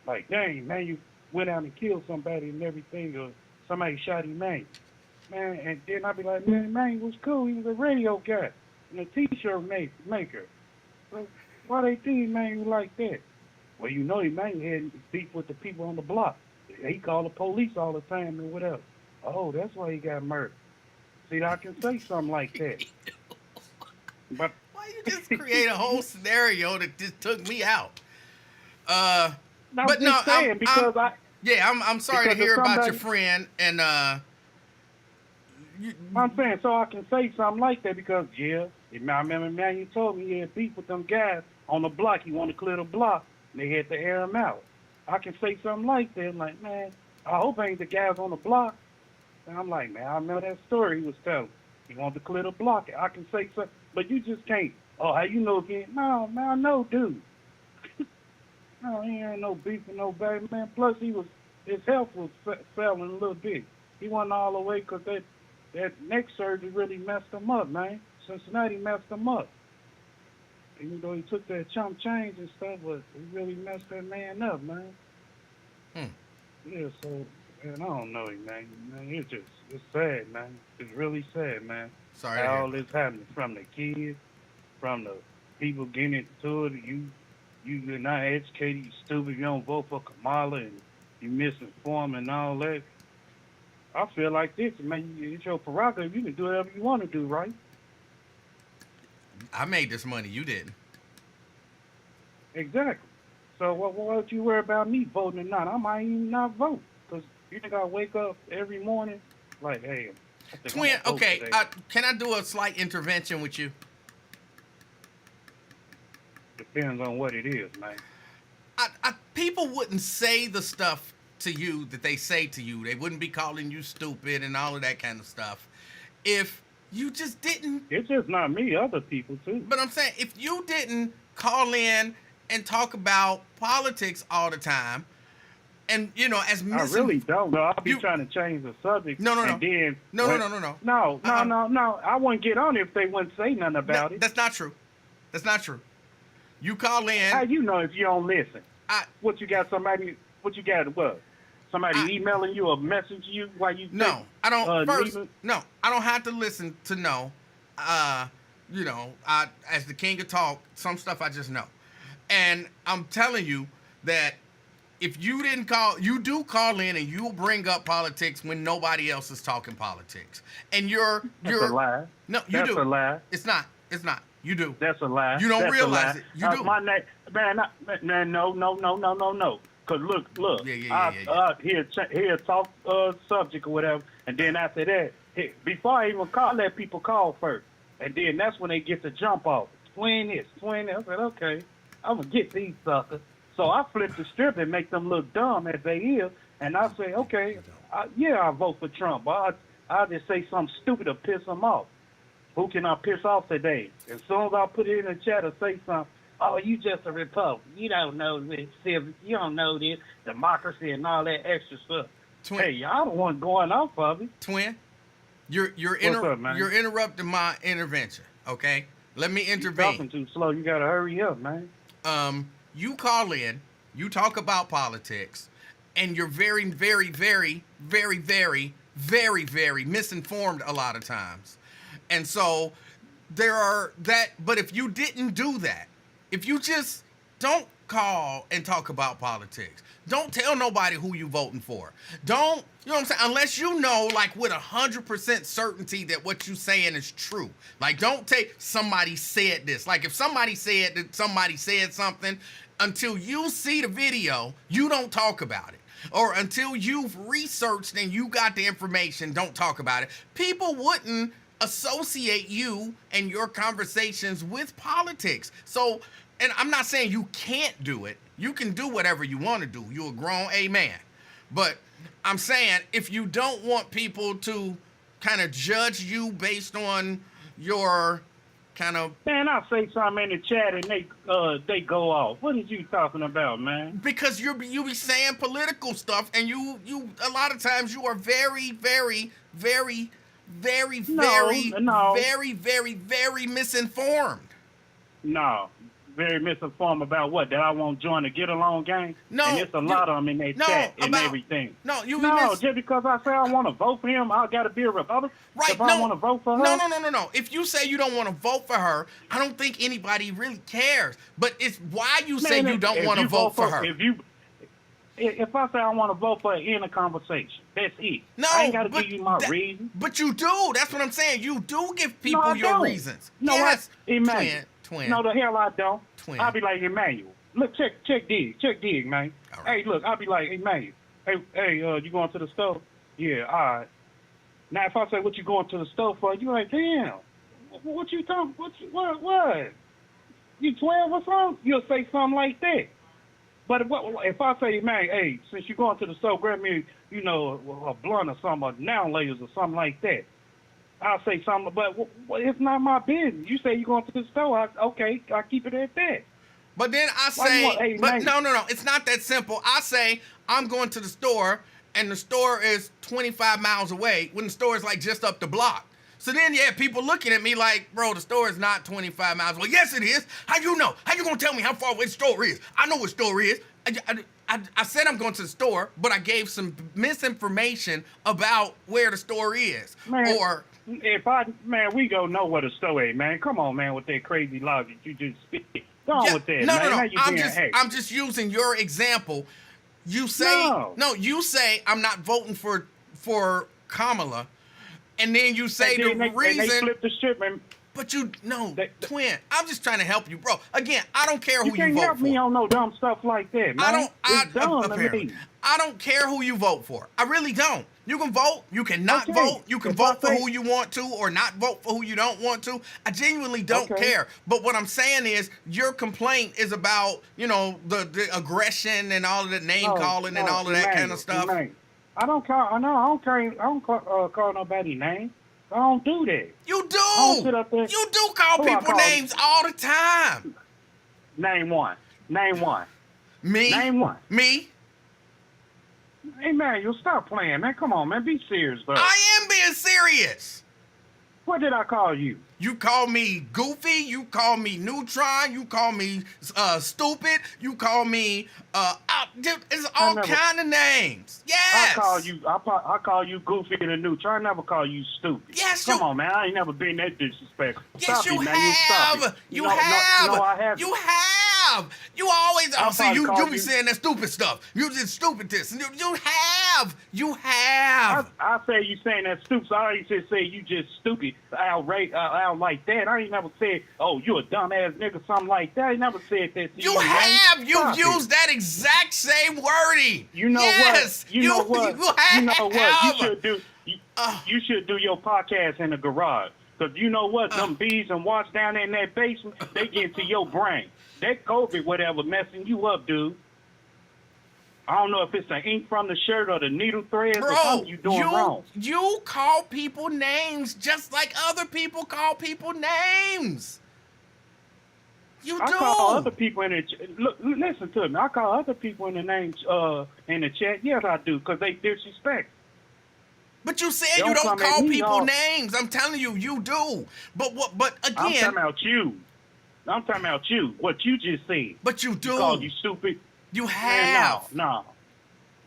Speaker 4: Like, dang, man, you went out and killed somebody and everything, or somebody shot him, man. And then I'd be like, man was cool. He was a radio guy and a T-shirt maker. So why they think, man, you like that? Well, he had beef with the people on the block. He called the police all the time and whatever. Oh, that's why he got murdered. See, I can say something like that. But
Speaker 1: Why you just create a whole scenario that just took me out?
Speaker 4: I'm
Speaker 1: But
Speaker 4: just
Speaker 1: no,
Speaker 4: saying because
Speaker 1: I'm sorry to
Speaker 4: because of
Speaker 1: hear about your
Speaker 4: somebody-
Speaker 1: friend and
Speaker 4: I'm saying so I can say something like that because I remember, man, you told me he had beef with them guys on the block. He wanted to clear the block, and they had to air him out. I can say something like that, like, man, I hope ain't the guys on the block. And I'm like, man, I remember that story he was telling. He wanted to clear the block. I can say something, but you just can't. Oh, how you know again? No, man, I know, dude. No, he ain't no beef with nobody, man. Plus, his health was failing a little bit. He wasn't all the way because that neck surgery really messed him up, man. Cincinnati messed him up. Even though he took that chump change and stuff, but he really messed that man up, man. Yeah, so, man, I don't know, man. It's sad, man. It's really sad, man.
Speaker 1: sorry to
Speaker 4: How
Speaker 1: hear.
Speaker 4: all this happening from the kids, from the people getting into it. You're not educated, you stupid, you don't vote for Kamala, and you misinformed and all that. I feel like this, man. It's your prerogative. You can do whatever you want to do, right?
Speaker 1: I made this money. You didn't.
Speaker 4: Exactly. So what would you worry about me voting or not? I might even not vote. Because you think I wake up every morning like, hey, I think I'm
Speaker 1: Twin,
Speaker 4: gonna vote
Speaker 1: okay,
Speaker 4: today.
Speaker 1: can I do a slight intervention with you?
Speaker 4: Depends on what it is, man.
Speaker 1: People wouldn't say the stuff to you that they say to you. They wouldn't be calling you stupid and all of that kind of stuff if you just didn't.
Speaker 4: It's just not me, other people too.
Speaker 1: But I'm saying, if you didn't call in and talk about politics all the time, and as
Speaker 4: I really don't, though. I'll be
Speaker 1: You-
Speaker 4: trying to change the subject.
Speaker 1: No.
Speaker 4: And then
Speaker 1: No.
Speaker 4: No. I wouldn't get on it if they wouldn't say nothing about it.
Speaker 1: That's not true. That's not true. You call in.
Speaker 4: How you know if you don't listen? What you got? Somebody emailing you or messaging you while you
Speaker 1: No, I don't. First,
Speaker 4: leaving?
Speaker 1: no, I don't have to listen to know. I as the king of talk, some stuff I just know, and I'm telling you that if you didn't call, you do call in and you bring up politics when nobody else is talking politics, and you're
Speaker 4: That's a lie.
Speaker 1: No, you
Speaker 4: That's
Speaker 1: do.
Speaker 4: a lie.
Speaker 1: It's not. You do.
Speaker 4: That's a lie.
Speaker 1: You don't
Speaker 4: That's
Speaker 1: realize
Speaker 4: a lie.
Speaker 1: it. You do.
Speaker 4: My name, man, no. Cause look.
Speaker 1: Yeah.
Speaker 4: He'll talk subject or whatever, and then after that, before I even let people call first, and then that's when they get to jump off. Twin this. I said, okay, I'm gonna get these suckers. So I flip the strip and make them look dumb as they is, and I say, okay, I vote for Trump. I'll just say something stupid to piss them off. Who can I piss off today? As soon as I put it in the chat or say something, oh, you just a Republican. You don't know this. You don't know this. Democracy and all that extra stuff.
Speaker 1: Twin,
Speaker 4: Hey, y'all the one going off of me.
Speaker 1: Twin, you're
Speaker 4: What's up, man?
Speaker 1: you're interrupting my intervention. Okay, let me
Speaker 4: You're
Speaker 1: intervene.
Speaker 4: talking too slow. You gotta hurry up, man.
Speaker 1: You call in, you talk about politics, and you're very, very, very, very, very, very, very misinformed a lot of times. And so there are that, but if you didn't do that, if you just don't call and talk about politics, don't tell nobody who you voting for. Don't, you know what I'm saying? Unless you know, like, with 100% certainty that what you saying is true. Like, don't take somebody said this. Like, if somebody said that somebody said something, until you see the video, you don't talk about it. Or until you've researched and you got the information, don't talk about it. People wouldn't associate you and your conversations with politics. So, and I'm not saying you can't do it. You can do whatever you want to do. You're a grown amen. But I'm saying if you don't want people to kind of judge you based on your kind of...
Speaker 4: Man, I say something in the chat and they go off. What is you talking about, man?
Speaker 1: Because you be saying political stuff, and you a lot of times you are very, very, very, very, very, very, very, very misinformed.
Speaker 4: No. Very misinformed about what? That I won't join the get along gang?
Speaker 1: No.
Speaker 4: And it's a lot of them in that chat and everything.
Speaker 1: No,
Speaker 4: just because I say I want to vote for him, I got to be a Republican.
Speaker 1: Right,
Speaker 4: if I want to vote for her.
Speaker 1: No. If you say you don't want to vote for her, I don't think anybody really cares. But it's why you say you don't want to vote for her.
Speaker 4: If I say I want to vote for her in a conversation, that's it.
Speaker 1: No,
Speaker 4: I ain't got to give you my reason.
Speaker 1: But you do. That's what I'm saying. You do give people your reasons.
Speaker 4: No,
Speaker 1: yes,
Speaker 4: Twin. No, the hell I don't.
Speaker 1: Twin.
Speaker 4: I'll be like, Emmanuel, look, check dig, man.
Speaker 1: Right.
Speaker 4: Hey, look, I'll be like, Emmanuel, hey, you going to the store? Yeah, all right. Now, if I say, what you going to the store for? You like, damn, what you talking, what? You 12 or something? You'll say something like that. But if I say, man, hey, since you're going to the store, grab me, a blunt or something, or now layers or something like that. I'll say something, but it's not my business. You say you're going to the store, okay, I'll keep it at that.
Speaker 1: But then I say, no, it's not that simple. I say, I'm going to the store, and the store is 25 miles away, when the store is like just up the block. So then you have people looking at me like, bro, the store is not 25 miles away. Yes, it is. How you know? How you going to tell me how far away the store is? I know what store is. I said I'm going to the store, but I gave some misinformation about where the store is.
Speaker 4: Man, we don't know where the store is, man. Come on, man, with that crazy logic you just speak. Go on with that, man.
Speaker 1: No. I'm just using your example. You say you say I'm not voting for Kamala, and then you say the reason.
Speaker 4: And they flip the shit, man.
Speaker 1: But Twin, I'm just trying to help you, bro. Again, I don't care who you vote for. You
Speaker 4: can't help me on no dumb stuff like that, man.
Speaker 1: I don't care who you vote for. I really don't. You can vote. You can not vote. You can vote for who you want to or not vote for who you don't want to. I genuinely don't care. But what I'm saying is your complaint is about, the aggression and all of the name calling and all of that kind of stuff.
Speaker 4: I don't call nobody name. I don't do that.
Speaker 1: You do. You do call people names all the time.
Speaker 4: Name one.
Speaker 1: Me?
Speaker 4: Name one.
Speaker 1: Me?
Speaker 4: Hey, man, you'll stop playing, man. Come on, man. Be serious, though.
Speaker 1: I am being serious.
Speaker 4: What did I call you?
Speaker 1: You call me goofy. You call me neutron. You call me stupid. You call me it's all kind of names. Yes.
Speaker 4: I call you goofy and neutron. I never call you stupid.
Speaker 1: Yes.
Speaker 4: Come on, man. I ain't never been that disrespectful.
Speaker 1: Yes, you have. You have.
Speaker 4: No, I haven't.
Speaker 1: You have. You always. You be saying that stupid stuff. You did stupid this. You have. You have.
Speaker 4: I say you saying that stupid. So I ain't just say you just stupid. Out like that. I ain't never said, oh, you a dumbass nigga, something like that. I ain't never said that to you.
Speaker 1: You have. You've used that exact same wording.
Speaker 4: You know what? You know what? You should do. You should do your podcast in the garage. Because you know what? Them bees and wasps down in that basement, they get to your brain. That COVID, whatever, messing you up, dude. I don't know if it's the ink from the shirt or the needle threads or
Speaker 1: Bro,
Speaker 4: something you doing wrong.
Speaker 1: you call people names just like other people call people names. You
Speaker 4: I
Speaker 1: do.
Speaker 4: call other people in the look. Listen to me. I call other people in the names in the chat. Yes, I do, because they disrespect.
Speaker 1: But you said
Speaker 4: Don't
Speaker 1: you don't
Speaker 4: come at
Speaker 1: call
Speaker 4: me,
Speaker 1: people
Speaker 4: y'all.
Speaker 1: names. I'm telling you, you do. But
Speaker 4: I'm
Speaker 1: again,
Speaker 4: talking about you. I'm talking about you. What you just said.
Speaker 1: but you do.
Speaker 4: You called you stupid.
Speaker 1: You
Speaker 4: Man,
Speaker 1: have.
Speaker 4: no.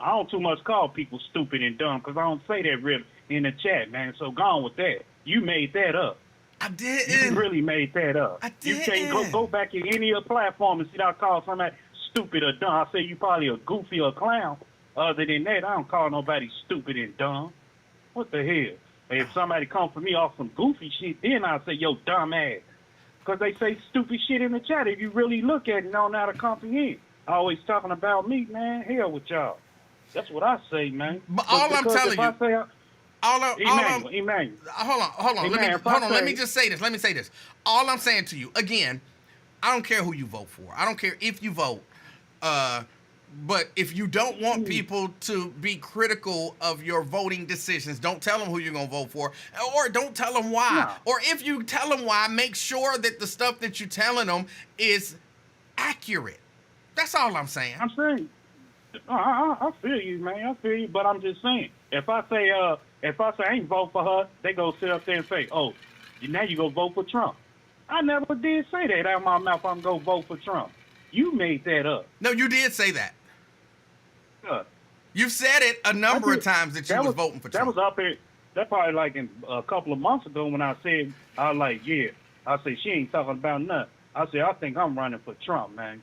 Speaker 4: I don't too much call people stupid and dumb because I don't say that really in the chat, man. So go on with that. You made that up.
Speaker 1: I
Speaker 4: You
Speaker 1: didn't.
Speaker 4: really made that up.
Speaker 1: I
Speaker 4: You can't
Speaker 1: didn't.
Speaker 4: go back in any other platform and see that I call somebody stupid or dumb. I say you probably a goofy or clown. Other than that, I don't call nobody stupid and dumb. What the hell? If somebody come for me off some goofy shit, then I say, yo, dumb ass. Because they say stupid shit in the chat. If you really look at it and don't know how to comprehend. Always talking about me, man. Hell with y'all. That's what I say, man.
Speaker 1: But all I'm
Speaker 4: because
Speaker 1: telling
Speaker 4: if
Speaker 1: you,
Speaker 4: I say, Emmanuel.
Speaker 1: hold on. Let me just say this. All I'm saying to you, again, I don't care who you vote for. I don't care if you vote. But if you don't want people to be critical of your voting decisions, don't tell them who you're going to vote for, or don't tell them why.
Speaker 4: No.
Speaker 1: Or if you tell them why, make sure that the stuff that you're telling them is accurate. That's all I'm saying.
Speaker 4: I'm saying, I feel you, man. I feel you, but I'm just saying, if I say I ain't vote for her, they go sit up there and say, oh, now you go vote for Trump. I never did say that out of my mouth. I'm gonna vote for Trump. You made that up.
Speaker 1: No, you did say that.
Speaker 4: Uh,
Speaker 1: You've said it a number of times that you was voting for Trump.
Speaker 4: That was up here. That probably like in a couple of months ago when I said, I was like, yeah. I said, she ain't talking about nothing. I said, I think I'm running for Trump, man.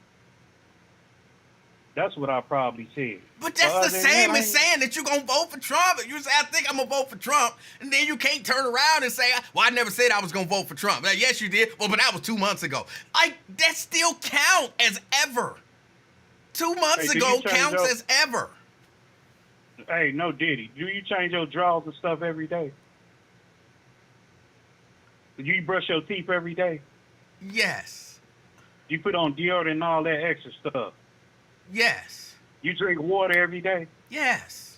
Speaker 4: That's what I probably said.
Speaker 1: But that's the same as saying that you're going to vote for Trump. You say, I think I'm going to vote for Trump, and then you can't turn around and say, well, I never said I was going to vote for Trump. Now, yes, you did. Well, but that was 2 months ago. That still count as ever. 2 months ago counts as ever.
Speaker 4: Hey, no Diddy. Do you change your drawers and stuff every day? Do you brush your teeth every day?
Speaker 1: Yes.
Speaker 4: You put on deodorant and all that extra stuff?
Speaker 1: Yes.
Speaker 4: You drink water every day?
Speaker 1: Yes.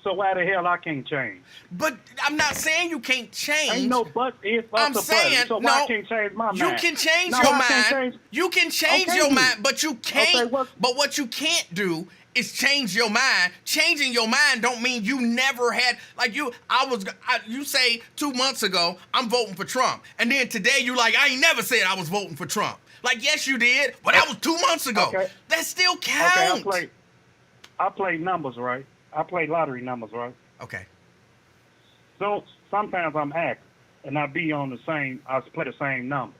Speaker 4: So why the hell I can't change?
Speaker 1: But I'm not saying you can't change.
Speaker 4: Ain't no but if
Speaker 1: I'm saying,
Speaker 4: so why I can't change my mind?
Speaker 1: You can change your mind. You can change your mind, but you can't. But what you can't do is change your mind. Changing your mind don't mean you never had, like you say 2 months ago, I'm voting for Trump. And then today you like, I ain't never said I was voting for Trump. Like, yes, you did, but that was 2 months ago.
Speaker 4: Okay.
Speaker 1: That still counts.
Speaker 4: Okay, I play numbers, right? I play lottery numbers, right?
Speaker 1: Okay.
Speaker 4: So sometimes I'm active, and I play the same number.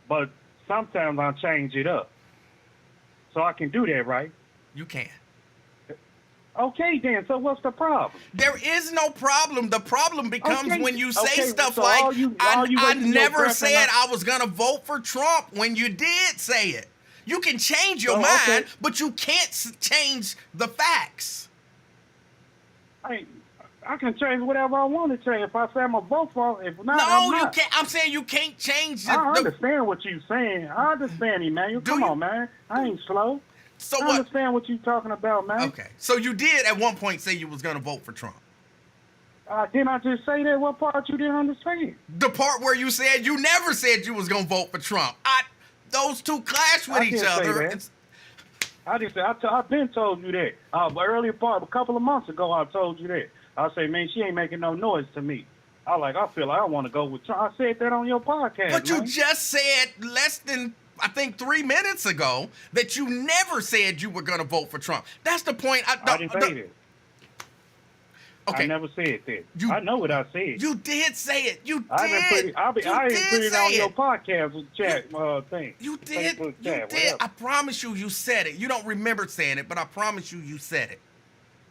Speaker 4: But sometimes I change it up. So I can do that, right?
Speaker 1: You can.
Speaker 4: Okay, then. So what's the problem?
Speaker 1: There is no problem. The problem becomes when you say stuff
Speaker 4: so
Speaker 1: like,
Speaker 4: I
Speaker 1: never said I was going to vote for Trump when you did say it. You can change your mind, but you can't change the facts.
Speaker 4: I can change whatever I want to change. If I say I'm going to vote for him, if not,
Speaker 1: no,
Speaker 4: I'm not.
Speaker 1: You can't. I'm saying you can't change
Speaker 4: I understand what you're saying. I understand, Emmanuel. Come on, man. I ain't slow.
Speaker 1: So
Speaker 4: I understand what you're talking about, man.
Speaker 1: Okay. So you did at one point say you was going to vote for Trump.
Speaker 4: Didn't I just say that? What part you didn't understand?
Speaker 1: The part where you said you never said you was going to vote for Trump. Those two clash with each other.
Speaker 4: I've been told you that. Earlier part, a couple of months ago, I told you that. I say, man, she ain't making no noise to me. I feel like I want to go with Trump. I said that on your podcast.
Speaker 1: But
Speaker 4: man.
Speaker 1: you just said less than, I think, 3 minutes ago that you never said you were going to vote for Trump. That's the point.
Speaker 4: I didn't say that.
Speaker 1: Okay.
Speaker 4: I never said that. I know what I said.
Speaker 1: You did say it. You did.
Speaker 4: I didn't put it on your podcast chat thing.
Speaker 1: You did. You did. I promise you said it. You don't remember saying it, but I promise you said it.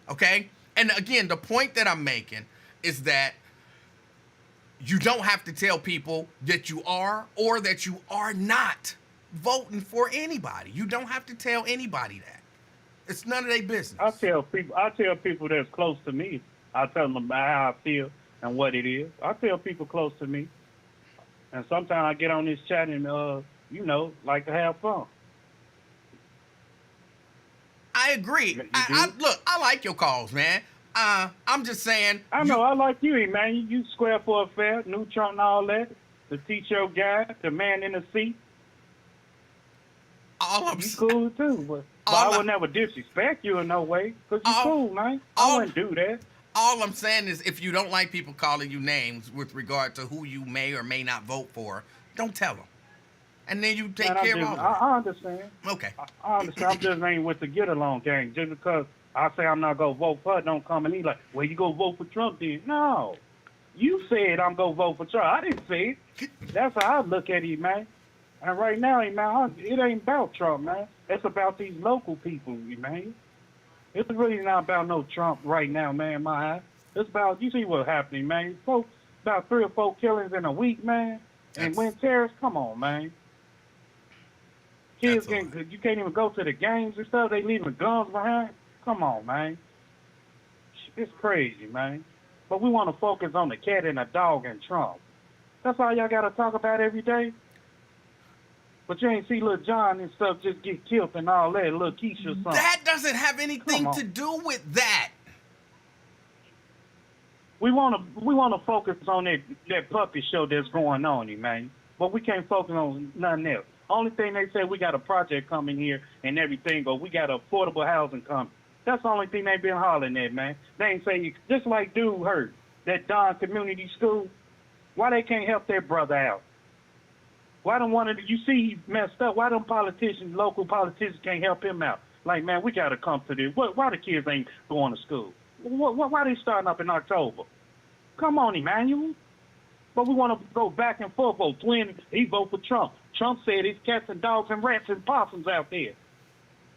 Speaker 1: Okay? And again, the point that I'm making is that you don't have to tell people that you are or that you are not voting for anybody. You don't have to tell anybody that. It's none of their business.
Speaker 4: I tell people that's close to me. I tell them about how I feel and what it is. I tell people close to me. And sometimes I get on this chat and, like to have fun.
Speaker 1: I agree.
Speaker 4: You
Speaker 1: I
Speaker 4: do?
Speaker 1: look, I like your calls, man. I'm just saying.
Speaker 4: I know, I like you, man. You square for a fair, new Trump and all that. The teacher guy, the man in the seat.
Speaker 1: All I'm
Speaker 4: You
Speaker 1: s-
Speaker 4: cool too, but I
Speaker 1: all I-
Speaker 4: would never disrespect you in no way, cause you
Speaker 1: all-
Speaker 4: cool, man.
Speaker 1: all-
Speaker 4: I wouldn't do that.
Speaker 1: all I'm saying is, if you don't like people calling you names with regard to who you may or may not vote for, don't tell them, and then you take
Speaker 4: Man,
Speaker 1: care of all of
Speaker 4: I understand.
Speaker 1: it. Okay.
Speaker 4: I understand. I'm just ain't with the get along gang. Just because I say I'm not gonna vote for it, don't come and eat like, well, you go vote for Trump then? No, you said I'm gonna vote for Trump. I didn't say it. That's how I look at it, man. And right now, man, it ain't about Trump, man. It's about these local people, man. It's really not about no Trump right now, man. In my eye, it's about, you see what's happening, man. Folks, about 3 or 4 killings in a week, man. And
Speaker 1: That's-
Speaker 4: when terrorists, come on, man. Kids
Speaker 1: That's
Speaker 4: you can't even go to the games and stuff. They leaving guns behind. Come on, man. It's crazy, man. But we want to focus on the cat and the dog and Trump. That's all y'all got to talk about every day. But you ain't see little John and stuff just get killed and all that, little Keisha or something.
Speaker 1: That doesn't have anything
Speaker 4: Come on.
Speaker 1: to do with that.
Speaker 4: We wanna focus on that puppy show that's going on, man. But we can't focus on nothing else. Only thing they say, we got a project coming here and everything, but we got affordable housing coming. That's the only thing they been hollering at, man. They ain't saying, just like dude heard, that Don Community School, why they can't help their brother out? Why don't you see he messed up? Why them politicians, local politicians can't help him out? Like, man, we got to come to this. Why the kids ain't going to school? Why they starting up in October? Come on, Emanuel. But we want to go back and forth. Oh, twin, he vote for Trump. Trump said it's cats and dogs and rats and possums out there.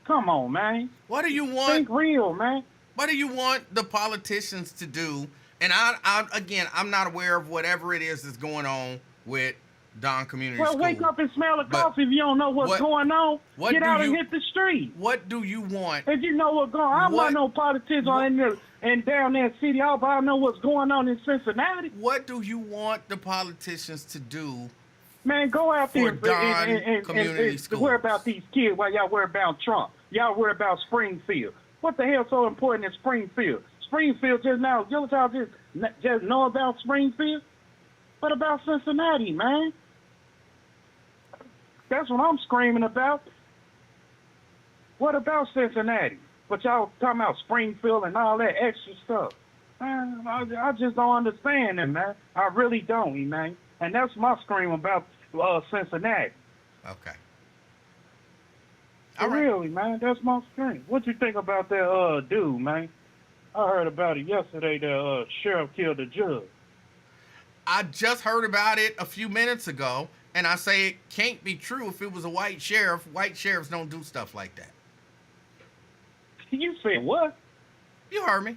Speaker 4: Come on, man.
Speaker 1: What do you want?
Speaker 4: Think real, man.
Speaker 1: What do you want the politicians to do? And I'm not aware of whatever it is that's going on with Don Community
Speaker 4: Well,
Speaker 1: School.
Speaker 4: wake up and smell the
Speaker 1: But
Speaker 4: coffee if you don't know what's going on.
Speaker 1: what
Speaker 4: Get
Speaker 1: do
Speaker 4: out and
Speaker 1: you-
Speaker 4: hit the street.
Speaker 1: What do you want?
Speaker 4: If you know what's going on, I'm
Speaker 1: What-
Speaker 4: not no politician in there and down there at City Hall, but I know what's going on in Cincinnati.
Speaker 1: What do you want the politicians to do?
Speaker 4: Man, go out there
Speaker 1: For Don Community
Speaker 4: and
Speaker 1: Schools.
Speaker 4: worry about these kids while y'all worry about Trump. Y'all worry about Springfield. What the hell's so important in Springfield? Springfield just now, y'all just know about Springfield? What about Cincinnati, man? That's what I'm screaming about. What about Cincinnati? But y'all talking about Springfield and all that extra stuff. Man, I just don't understand it, man. I really don't, man. And that's my scream about Cincinnati.
Speaker 1: Okay.
Speaker 4: For really, man, that's my scream. What you think about that dude, man? I heard about it yesterday. The sheriff killed a judge.
Speaker 1: I just heard about it a few minutes ago, and I say it can't be true if it was a white sheriff. White sheriffs don't do stuff like that.
Speaker 4: You said what?
Speaker 1: You heard me.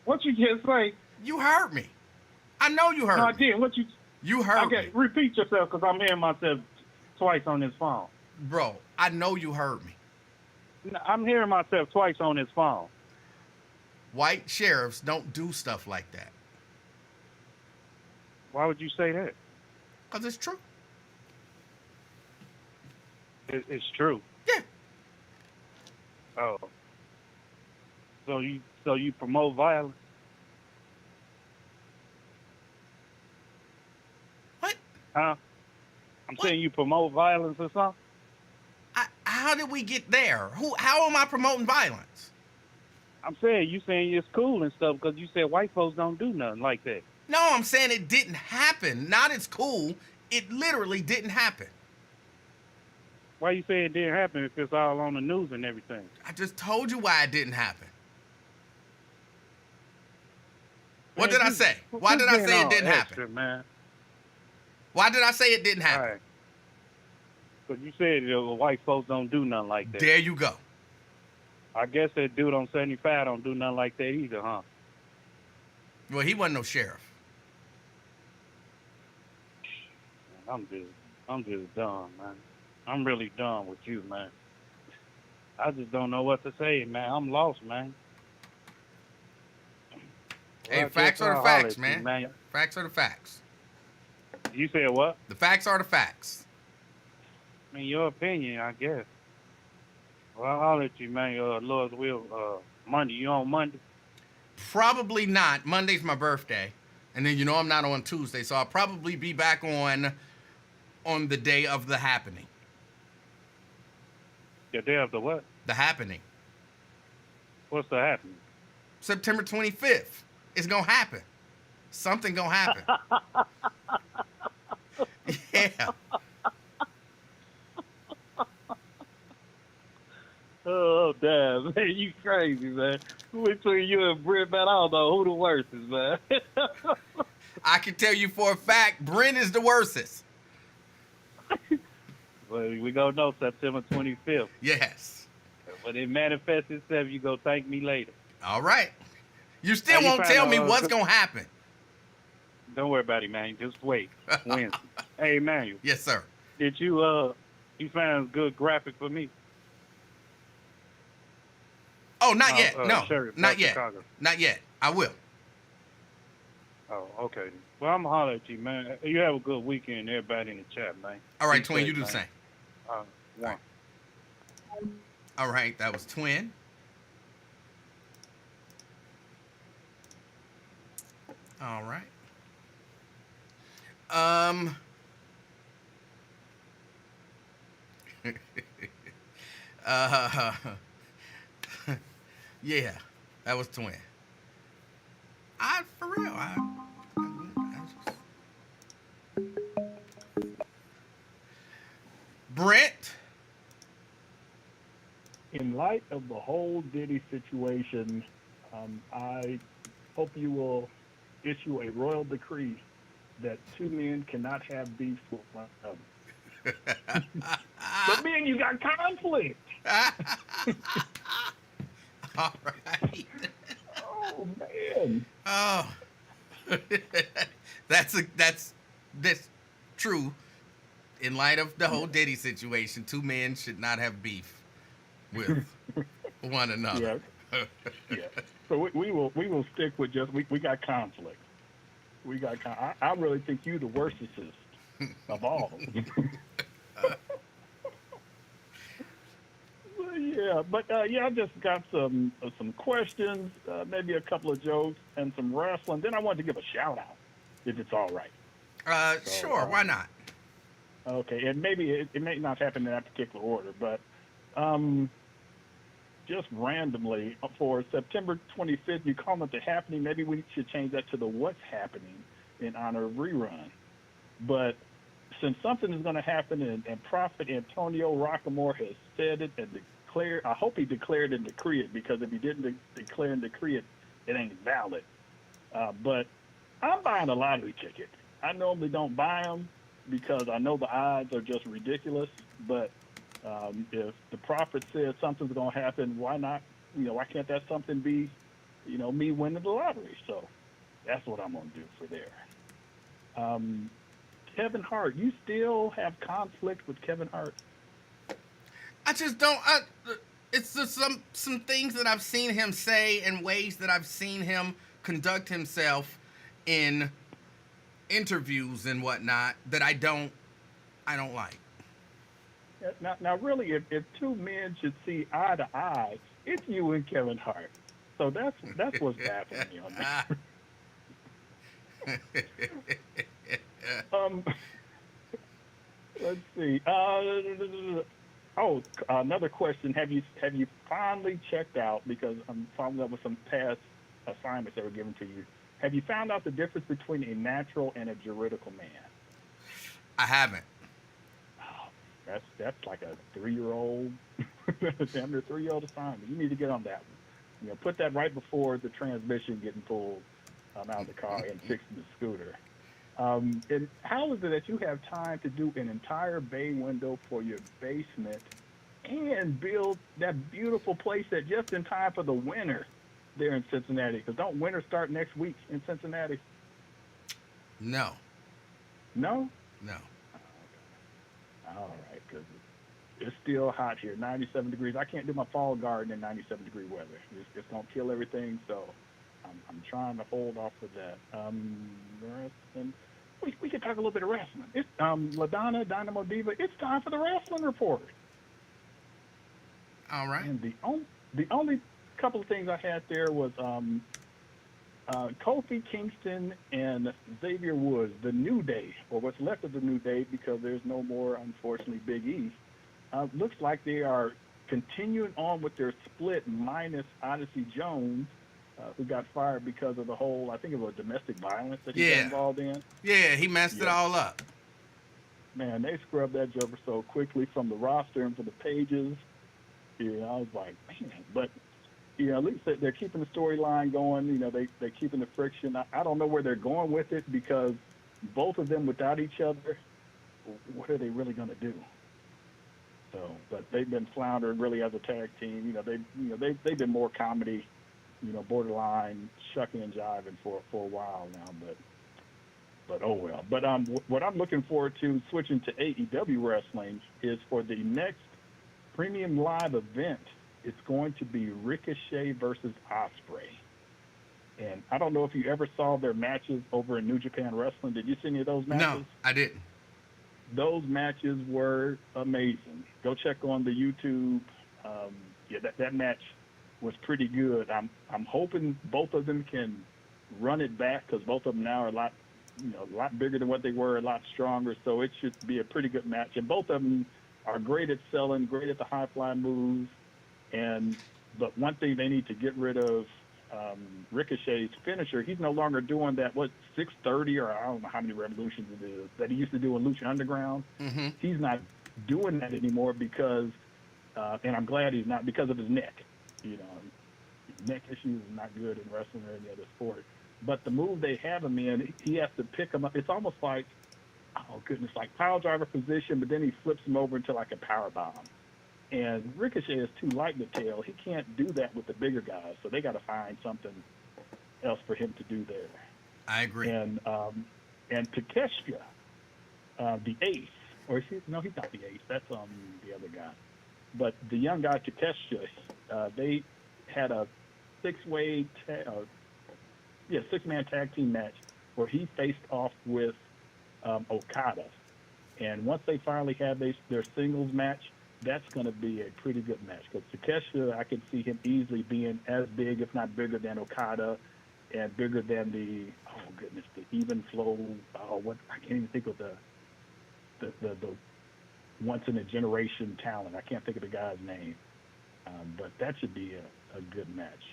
Speaker 4: What you just say?
Speaker 1: You heard me. I know you heard
Speaker 4: No, I
Speaker 1: me.
Speaker 4: didn't. What you?
Speaker 1: You heard me.
Speaker 4: Okay, repeat yourself because I'm hearing myself twice on this phone.
Speaker 1: Bro, I know you heard me.
Speaker 4: No, I'm hearing myself twice on this phone.
Speaker 1: White sheriffs don't do stuff like that.
Speaker 4: Why would you say that?
Speaker 1: Because it's true.
Speaker 4: It's true.
Speaker 1: Yeah.
Speaker 4: Oh. So you promote violence?
Speaker 1: What?
Speaker 4: Huh? I'm
Speaker 1: What?
Speaker 4: saying you promote violence or something?
Speaker 1: How did we get there? How am I promoting violence?
Speaker 4: I'm saying you saying it's cool and stuff because you said white folks don't do nothing like that.
Speaker 1: No, I'm saying it didn't happen. Not it's cool. It literally didn't happen.
Speaker 4: Why you say it didn't happen if it's all on the news and everything?
Speaker 1: I just told you why it didn't happen. What
Speaker 4: Man,
Speaker 1: did I
Speaker 4: you-
Speaker 1: say?
Speaker 4: quit
Speaker 1: Why did I
Speaker 4: being
Speaker 1: say it
Speaker 4: all
Speaker 1: didn't
Speaker 4: extra,
Speaker 1: happen?
Speaker 4: Man.
Speaker 1: Why did I say it didn't
Speaker 4: All
Speaker 1: happen?
Speaker 4: right. Because you said white folks don't do nothing like that.
Speaker 1: There you go.
Speaker 4: I guess that dude on 75 don't do nothing like that either, huh?
Speaker 1: Well, he wasn't no sheriff.
Speaker 4: I'm just done, man. I'm really done with you, man. I just don't know what to say, man. I'm lost, man.
Speaker 1: Hey,
Speaker 4: Well, I
Speaker 1: facts
Speaker 4: guess
Speaker 1: are the
Speaker 4: I'll holler
Speaker 1: facts,
Speaker 4: at you,
Speaker 1: man. Facts are the facts.
Speaker 4: You said what?
Speaker 1: The facts are the facts.
Speaker 4: I mean, your opinion, I guess. Well, I'll let you, man. Lord's will. Monday. You on Monday?
Speaker 1: Probably not. Monday's my birthday, and then I'm not on Tuesday, so I'll probably be back on the day of the happening.
Speaker 4: The day of the what?
Speaker 1: The happening,
Speaker 4: What's the happening?
Speaker 1: September 25th. It's gonna happen. Something gonna happen. Yeah.
Speaker 4: Oh, damn, man. You crazy, man. Between you and Britt, man, I don't know who the worst is, man.
Speaker 1: I can tell you for a fact, Brent is the worstest.
Speaker 4: Well, we gonna know September 25th.
Speaker 1: Yes.
Speaker 4: When it manifests itself, you go thank me later.
Speaker 1: All right. You still
Speaker 4: Hey, you
Speaker 1: won't
Speaker 4: find
Speaker 1: tell
Speaker 4: a,
Speaker 1: me what's gonna happen.
Speaker 4: Don't worry about it, man. Just wait. Wednesday. Hey, Emanuel,
Speaker 1: Yes, sir.
Speaker 4: did you found a good graphic for me?
Speaker 1: Oh, not yet. No,
Speaker 4: Sherry,
Speaker 1: not yet.
Speaker 4: Chicago.
Speaker 1: Not yet. I will.
Speaker 4: Oh, okay. Well, I'm gonna holler at you, man. You have a good weekend, everybody in the chat, man.
Speaker 1: All right,
Speaker 4: Be
Speaker 1: Twin,
Speaker 4: safe,
Speaker 1: you do the
Speaker 4: man.
Speaker 1: same.
Speaker 4: One.
Speaker 1: All right, that was Twin. All right. uh, yeah, that was Twin. For real, Brent.
Speaker 5: In light of the whole Diddy situation, I hope you will issue a royal decree that two men cannot have beef with one another. But man, you got conflict.
Speaker 1: All right.
Speaker 5: Oh man.
Speaker 1: Oh, that's true. In light of the whole Diddy situation, two men should not have beef with one another.
Speaker 5: Yeah. Yeah. So we will stick with just we got conflict. We got I really think you the worstest of all. Yeah, but I just got some questions, maybe a couple of jokes, and some wrestling. Then I wanted to give a shout out, if it's all right.
Speaker 1: Sure, why not?
Speaker 5: Okay, and maybe it may not happen in that particular order, but just randomly for September 25th, you call it the happening. Maybe we should change that to the what's happening in honor of rerun. But since something is going to happen, and Prophet Antonio Rockamore has said it and declared, I hope he declared and decreed it, because if he didn't declare and decree it, it ain't valid. But I'm buying a lottery ticket. I normally don't buy them because I know the odds are just ridiculous. But if the prophet says something's going to happen, why not? Why can't that something be, me winning the lottery? So that's what I'm going to do for there. Kevin Hart, you still have conflict with Kevin Hart?
Speaker 1: I just don't. It's just some things that I've seen him say and ways that I've seen him conduct himself in interviews and whatnot that I don't like.
Speaker 5: Now, really, if two men should see eye to eye, it's you and Kevin Hart. So that's what's baffling me on that. Let's see. Another question. Have you finally checked out, because I'm following up with some past assignments that were given to you? Have you found out the difference between a natural and a juridical man?
Speaker 1: I haven't.
Speaker 5: Oh, that's like a 3-year-old, damn near 3-year-old assignment. You need to get on that one. Put that right before the transmission getting pulled out of the car and fixing the scooter. And how is it that you have time to do an entire bay window for your basement and build that beautiful place that just in time for the winter there in Cincinnati? Because don't winter start next week in Cincinnati?
Speaker 1: No.
Speaker 5: No?
Speaker 1: No.
Speaker 5: All right, because it's still hot here, 97 degrees. I can't do my fall garden in 97-degree weather. It's going to kill everything, so I'm trying to hold off of that. Wrestling. We can talk a little bit of wrestling. It's LaDonna, Dynamo Diva. It's time for the wrestling report.
Speaker 1: All right.
Speaker 5: And the only couple of things I had there was Kofi Kingston and Xavier Woods, the New Day, or what's left of the New Day, because there's no more, unfortunately, Big E. Looks like they are continuing on with their split, minus Odyssey Jones, who got fired because of the whole, I think it was domestic violence that he got involved in.
Speaker 1: Yeah, he messed it all up.
Speaker 5: Man, they scrubbed that joker so quickly from the roster and from the pages. Yeah, I was like, man. But, at least they're keeping the storyline going. They're keeping the friction. I don't know where they're going with it, because both of them without each other, what are they really going to do? So, but they've been floundering really as a tag team. They've been more comedy, borderline shucking and jiving for a while now. But oh well. But what I'm looking forward to, switching to AEW wrestling, is for the next premium live event. It's going to be Ricochet versus Ospreay. And I don't know if you ever saw their matches over in New Japan Wrestling. Did you see any of those matches?
Speaker 1: No, I didn't.
Speaker 5: Those matches were amazing. Go check on the YouTube. That match was pretty good. I'm hoping both of them can run it back, because both of them now are a lot bigger than what they were, a lot stronger. So it should be a pretty good match. And both of them are great at selling, great at the high fly moves. But one thing they need to get rid of, Ricochet's finisher. He's no longer doing that, 630, or I don't know how many revolutions it is, that he used to do in Lucha Underground.
Speaker 1: Mm-hmm.
Speaker 5: He's not doing that anymore because, and I'm glad he's not, because of his neck. Neck issues is not good in wrestling or any other sport. But the move they have him in, he has to pick him up. It's almost like, like pile driver position, but then he flips him over into like a power bomb. And Ricochet is too light to tail. He can't do that with the bigger guys, so they got to find something else for him to do there.
Speaker 1: I agree.
Speaker 5: And Takeshita, the ace, or he's not the ace. That's the other guy. But the young guy Takeshita, they had a six-man tag team match where he faced off with Okada. And once they finally had their singles match, that's going to be a pretty good match, because Takeshita, I could see him easily being as big, if not bigger, than Okada, and bigger than the even flow. I can't even think of the once in a generation talent. I can't think of the guy's name, but that should be a good match.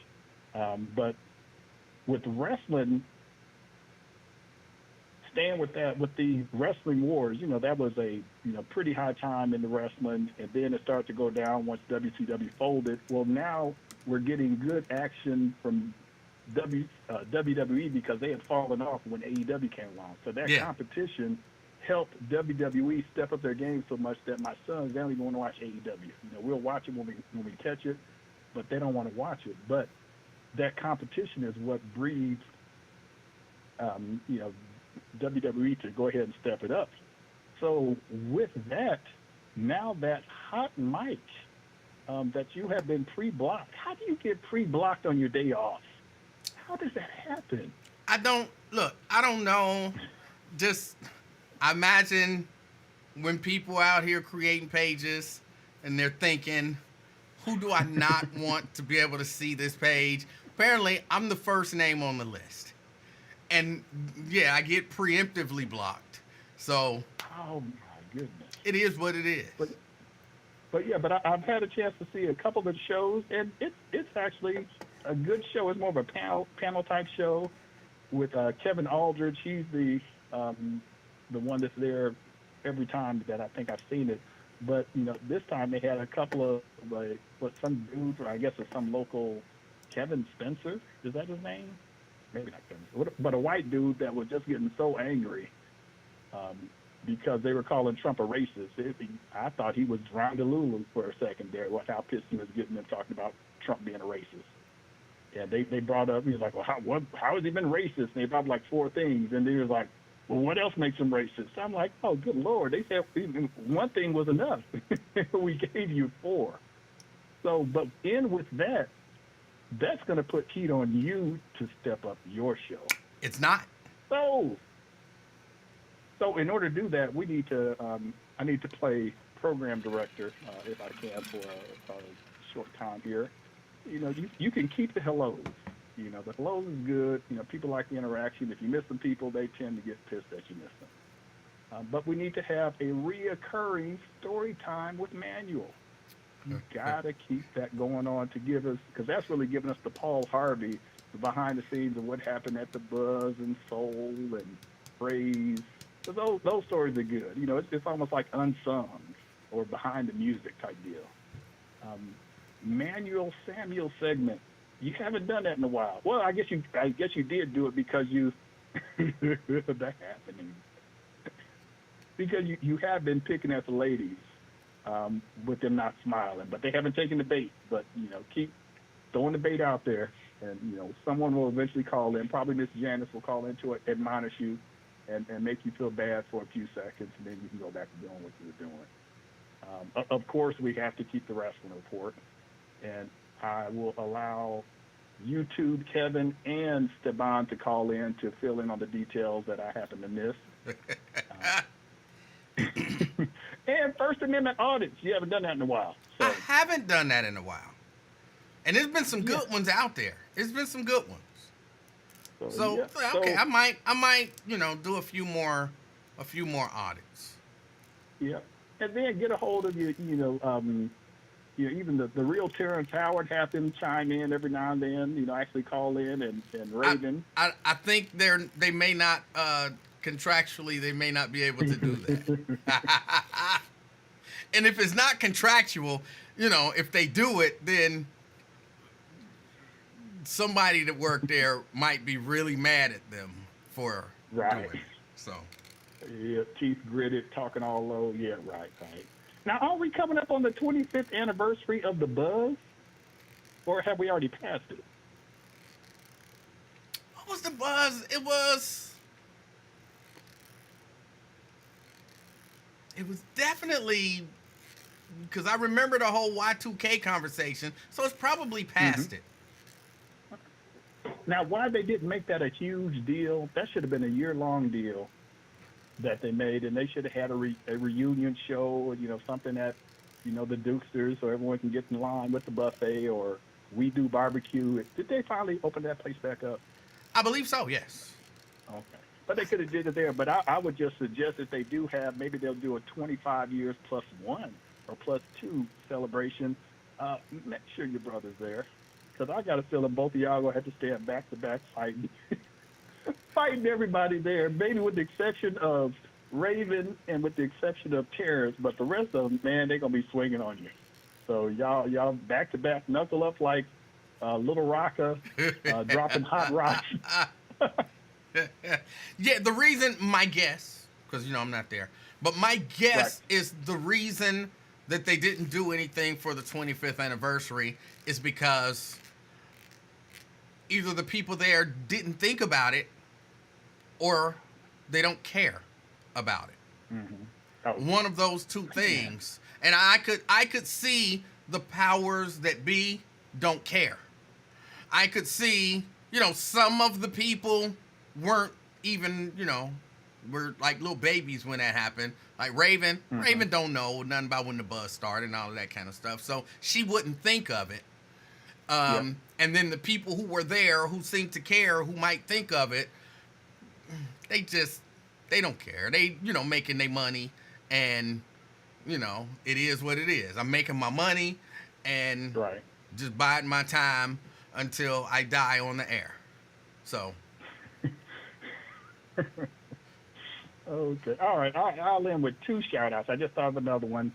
Speaker 5: But with wrestling, staying with that, with the Wrestling Wars, that was a pretty high time in the wrestling, and then it started to go down once WCW folded. Well, now we're getting good action from WWE, because they had fallen off when AEW came along. So that competition helped WWE step up their game so much that my sons, they don't even want to watch AEW. We'll watch it when we catch it, but they don't want to watch it. But that competition is what breeds, WWE to go ahead and step it up. So with that, now that hot mic that you have been pre-blocked, how do you get pre-blocked on your day off? How does that happen?
Speaker 1: I don't know. Just, I imagine when people out here creating pages and they're thinking, who do I not want to be able to see this page? Apparently, I'm the first name on the list. And yeah, I get preemptively blocked. So,
Speaker 5: oh my goodness,
Speaker 1: it is what it is.
Speaker 5: But I've had a chance to see a couple of the shows, and it's actually a good show. It's more of a panel type show with Kevin Aldridge. He's the one that's there every time that I think I've seen it. But this time they had a couple of some dudes, or I guess it's some local Kevin Spencer. Is that his name? Maybe not Kevin, but a white dude that was just getting so angry because they were calling Trump a racist. I thought he was Rondalulu for a second there, with how pissed he was getting them talking about Trump being a racist. Yeah, they brought up, he was like, well, how has he been racist? And they brought up like 4 things, and he was like, well, what else makes him racist? So I'm like, oh, good Lord. They said one thing was enough. We gave you 4. So, but in with that, that's going to put heat on you to step up your show.
Speaker 1: It's not.
Speaker 5: So in order to do that, I need to play program director, if I can, for a short time here, you can keep the hellos. The hellos is good. People like the interaction. If you miss some people, they tend to get pissed that you miss them. But we need to have a reoccurring story time with Manuel. You gotta keep that going on to give us, because that's really giving us the Paul Harvey, the behind the scenes of what happened at the Buzz and Soul and Praise. So those stories are good. It's almost like unsung or behind the music type deal. Manuel Samuel segment. You haven't done that in a while. Well, I guess you did do it because you the happening. Because you have been picking at the ladies with them not smiling, but they haven't taken the bait. But keep throwing the bait out there, and someone will eventually call in. Probably Miss Janice will call in to admonish you and make you feel bad for a few seconds, and then you can go back to doing what you were doing. Of course, we have to keep the wrestling report, and I will allow YouTube Kevin and Steban to call in to fill in on the details that I happen to miss. And First Amendment audits. You haven't done that in a while. So.
Speaker 1: I haven't done that in a while. And there's been some good ones out there. There's been some good ones. So okay, I might, do a few more audits.
Speaker 5: Yeah. And then get a hold of even the real Terrence Howard, have them chime in every now and then, actually call in and Raven.
Speaker 1: I think they may not contractually, they may not be able to do that. And if it's not contractual, if they do it, then somebody that worked there might be really mad at them for doing it. So.
Speaker 5: Yeah, teeth gritted, talking all low. Yeah, right. Now, are we coming up on the 25th anniversary of the Buzz, or have we already passed it?
Speaker 1: What was the Buzz? It was definitely, because I remember the whole Y2K conversation, so it's probably past it.
Speaker 5: Now, why they didn't make that a huge deal, that should have been a year-long deal that they made, and they should have had a reunion show, something at, the Dukesters, so everyone can get in line with the buffet, or We Do Barbecue. Did they finally open that place back up?
Speaker 1: I believe so, yes.
Speaker 5: Okay. But they could have did it there. But I would just suggest that they do have, maybe they'll do a 25 years plus one or plus two celebration. Make sure your brother's there. Because I got a feeling both of y'all going to have to stand back-to-back fighting. Fighting everybody there, maybe with the exception of Raven and with the exception of Terrence. But the rest of them, man, they're going to be swinging on you. So y'all back-to-back knuckle up like Little Rocka dropping hot rocks.
Speaker 1: Yeah, the reason, my guess, because, I'm not there, but my guess is the reason that they didn't do anything for the 25th anniversary is because either the people there didn't think about it or they don't care about it.
Speaker 5: Mm-hmm. Oh.
Speaker 1: One of those two things. And I could see the powers that be don't care. I could see, some of the people weren't even, were like little babies when that happened. Like Raven, Raven don't know nothing about when the Buzz started and all of that kind of stuff. So she wouldn't think of it. And then the people who were there, who seemed to care, who might think of it, they don't care. They, making their money, and, it is what it is. I'm making my money and just biding my time until I die on the air. So.
Speaker 5: Okay. All right. I'll end with two shout-outs. I just thought of another one.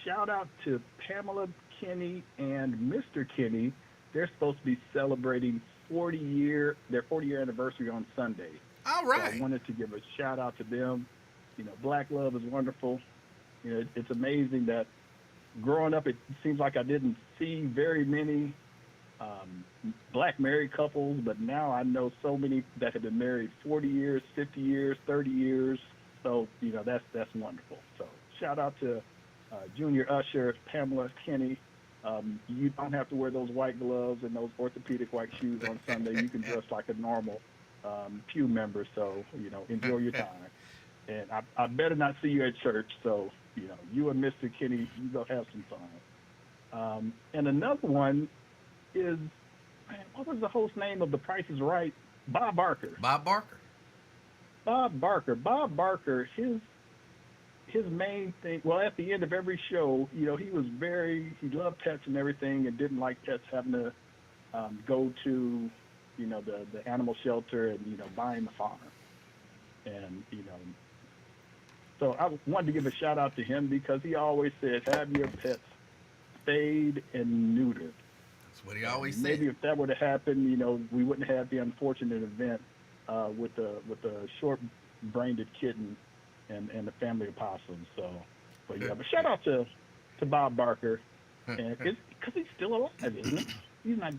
Speaker 5: Shout-out to Pamela Kinney and Mr. Kinney. They're supposed to be celebrating their 40-year anniversary on Sunday.
Speaker 1: All right.
Speaker 5: So I wanted to give a shout-out to them. Black love is wonderful. It's amazing that growing up, it seems like I didn't see very many black married couples, but now I know so many that have been married 40 years, 50 years, 30 years. So, that's wonderful. So shout out to Junior Usher, Pamela Kinney. You don't have to wear those white gloves and those orthopedic white shoes on Sunday. You can dress like a normal pew member. So, enjoy your time. And I better not see you at church. So, you and Mr. Kinney, you go have some fun. And another one is, man, what was the host name of The Price is Right? Bob Barker.
Speaker 1: Bob Barker.
Speaker 5: Bob Barker. Bob Barker. His main thing. Well, at the end of every show, he he loved pets and everything, and didn't like pets having to go to, the animal shelter and buying the farm, and So I wanted to give a shout out to him because he always said, have your pets spayed and neutered.
Speaker 1: That's what he always said.
Speaker 5: Maybe if that would have happened, we wouldn't have the unfortunate event with the short-brained kitten and the family opossum. So, but shout out to Bob Barker, and it's because he's still alive, isn't he? He's not.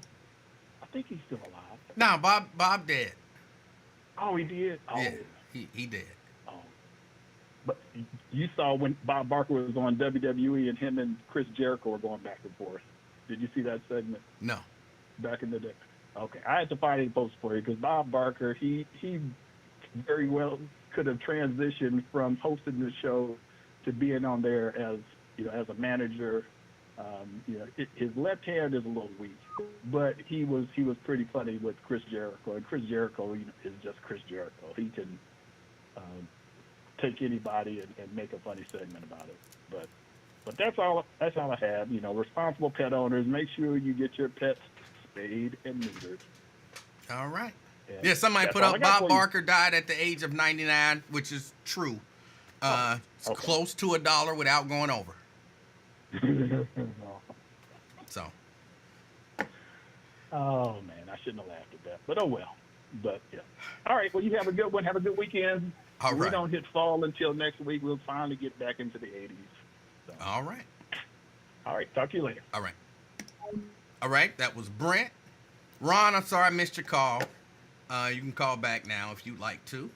Speaker 5: I think he's still alive.
Speaker 1: No, Bob dead.
Speaker 5: Oh, he did. Oh.
Speaker 1: Yeah, he did.
Speaker 5: Oh. But you saw when Bob Barker was on WWE and him and Chris Jericho were going back and forth. Did you see that segment?
Speaker 1: No.
Speaker 5: Back in the day. Okay, I had to find a post for you because Bob Barker, he very well could have transitioned from hosting the show to being on there as as a manager. His left hand is a little weak, but he was pretty funny with Chris Jericho, and Chris Jericho is just Chris Jericho. He can take anybody and make a funny segment about it. But that's all I have. Responsible pet owners, make sure you get your pets spayed and neutered.
Speaker 1: All right.
Speaker 5: And
Speaker 1: yeah, somebody put up Bob Barker died at the age of 99, which is true. It's close to $1 without going over. So.
Speaker 5: Oh, man, I shouldn't have laughed at that. But oh, well. But, yeah. All right, well, you have a good one. Have a good weekend.
Speaker 1: All right.
Speaker 5: We don't hit fall until next week. We'll finally get back into the 80s. So.
Speaker 1: All right.
Speaker 5: All right, talk to you later.
Speaker 1: All right. All right, that was Brent. Ron, I'm sorry I missed your call. You can call back now if you'd like to.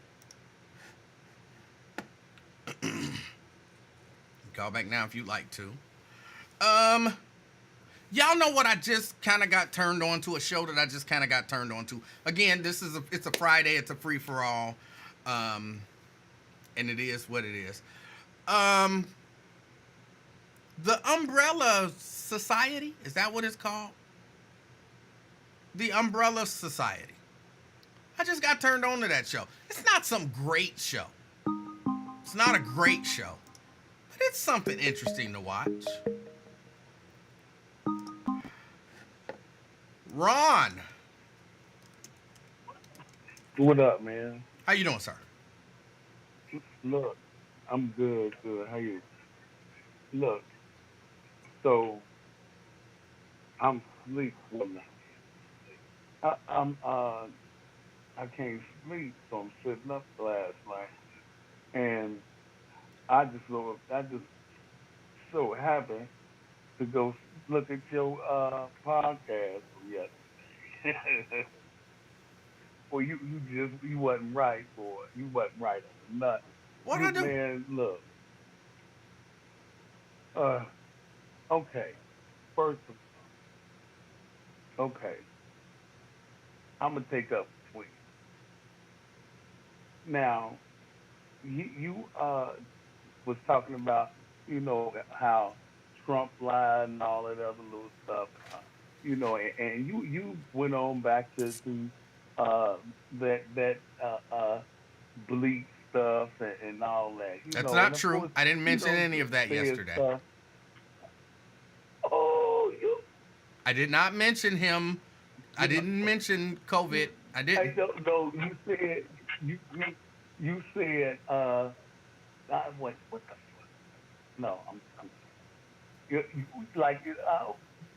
Speaker 1: Call back now if you'd like to. Y'all know what I just kind of got turned on to, a show that I just kind of got turned on to. Again, it's a Friday, it's a free-for-all, and it is what it is. The Umbrella Society, is that what it's called? The Umbrella Society. I just got turned on to that show. It's not some great show. It's not a great show, but it's something interesting to watch. Ron.
Speaker 6: What up, man?
Speaker 1: How you doing, sir?
Speaker 6: Look, I'm good. How you? Look, so I'm sleep woman. I can't sleep, so I'm sitting up last night, and I just so happened to go look at your podcast from yesterday. Well, you wasn't right, boy. You wasn't right on the nut.
Speaker 1: What I do?
Speaker 6: Man, look. Okay. First of all, okay. I'm gonna take up a tweet. Now, you was talking about, how Trump lied and all that other little stuff, and you went on back to that bleak stuff and all that.
Speaker 1: That's not true. Course, I didn't mention any of that yesterday. I did not mention him. I didn't mention COVID. I didn't.
Speaker 6: No, you said you said what the fuck? No, I'm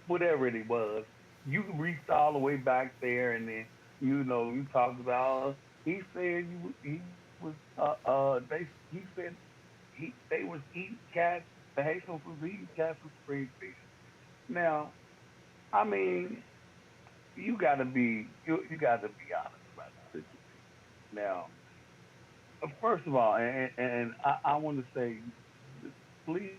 Speaker 6: whatever it was. You reached all the way back there, and then you talked about. He said he was they was eating cats. The Haitians was eating cats with Springfield. Now, I mean, you got to be honest about the situation. Now, first of all, and I want to say, please,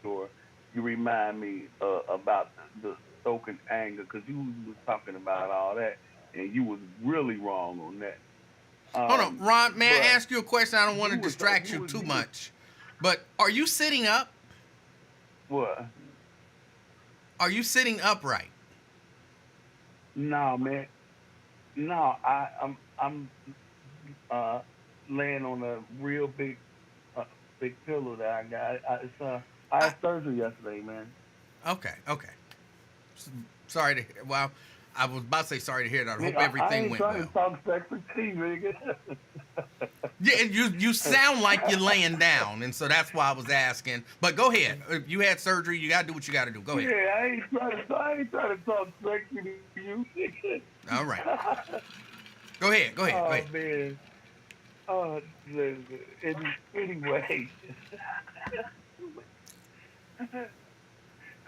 Speaker 6: sure, you remind me about the stoking anger, because you was talking about all that, and you was really wrong on that.
Speaker 1: Hold on, Ron, may I ask you a question? I don't want to distract you too much, but are you sitting up?
Speaker 6: What?
Speaker 1: Are you sitting upright?
Speaker 6: No, man. No, I'm uh laying on a real uh, big pillow that I got. I
Speaker 1: I,
Speaker 6: had surgery yesterday, man.
Speaker 1: okay, okay. Sorry to. Well, I was about to say sorry to hear that. I hope
Speaker 6: Nigga, I
Speaker 1: everything
Speaker 6: ain't
Speaker 1: went
Speaker 6: trying
Speaker 1: well.
Speaker 6: to talk sexy to you, nigga.
Speaker 1: Yeah, and you sound like you're laying down, and so that's why I was asking. But go ahead. If you had surgery, you gotta do what you gotta do. Go ahead.
Speaker 6: Yeah, I ain't trying to talk sexy to you, nigga.
Speaker 1: All right. Go ahead. Go ahead. Go
Speaker 6: Oh
Speaker 1: ahead.
Speaker 6: man. Oh, listen. Anyway,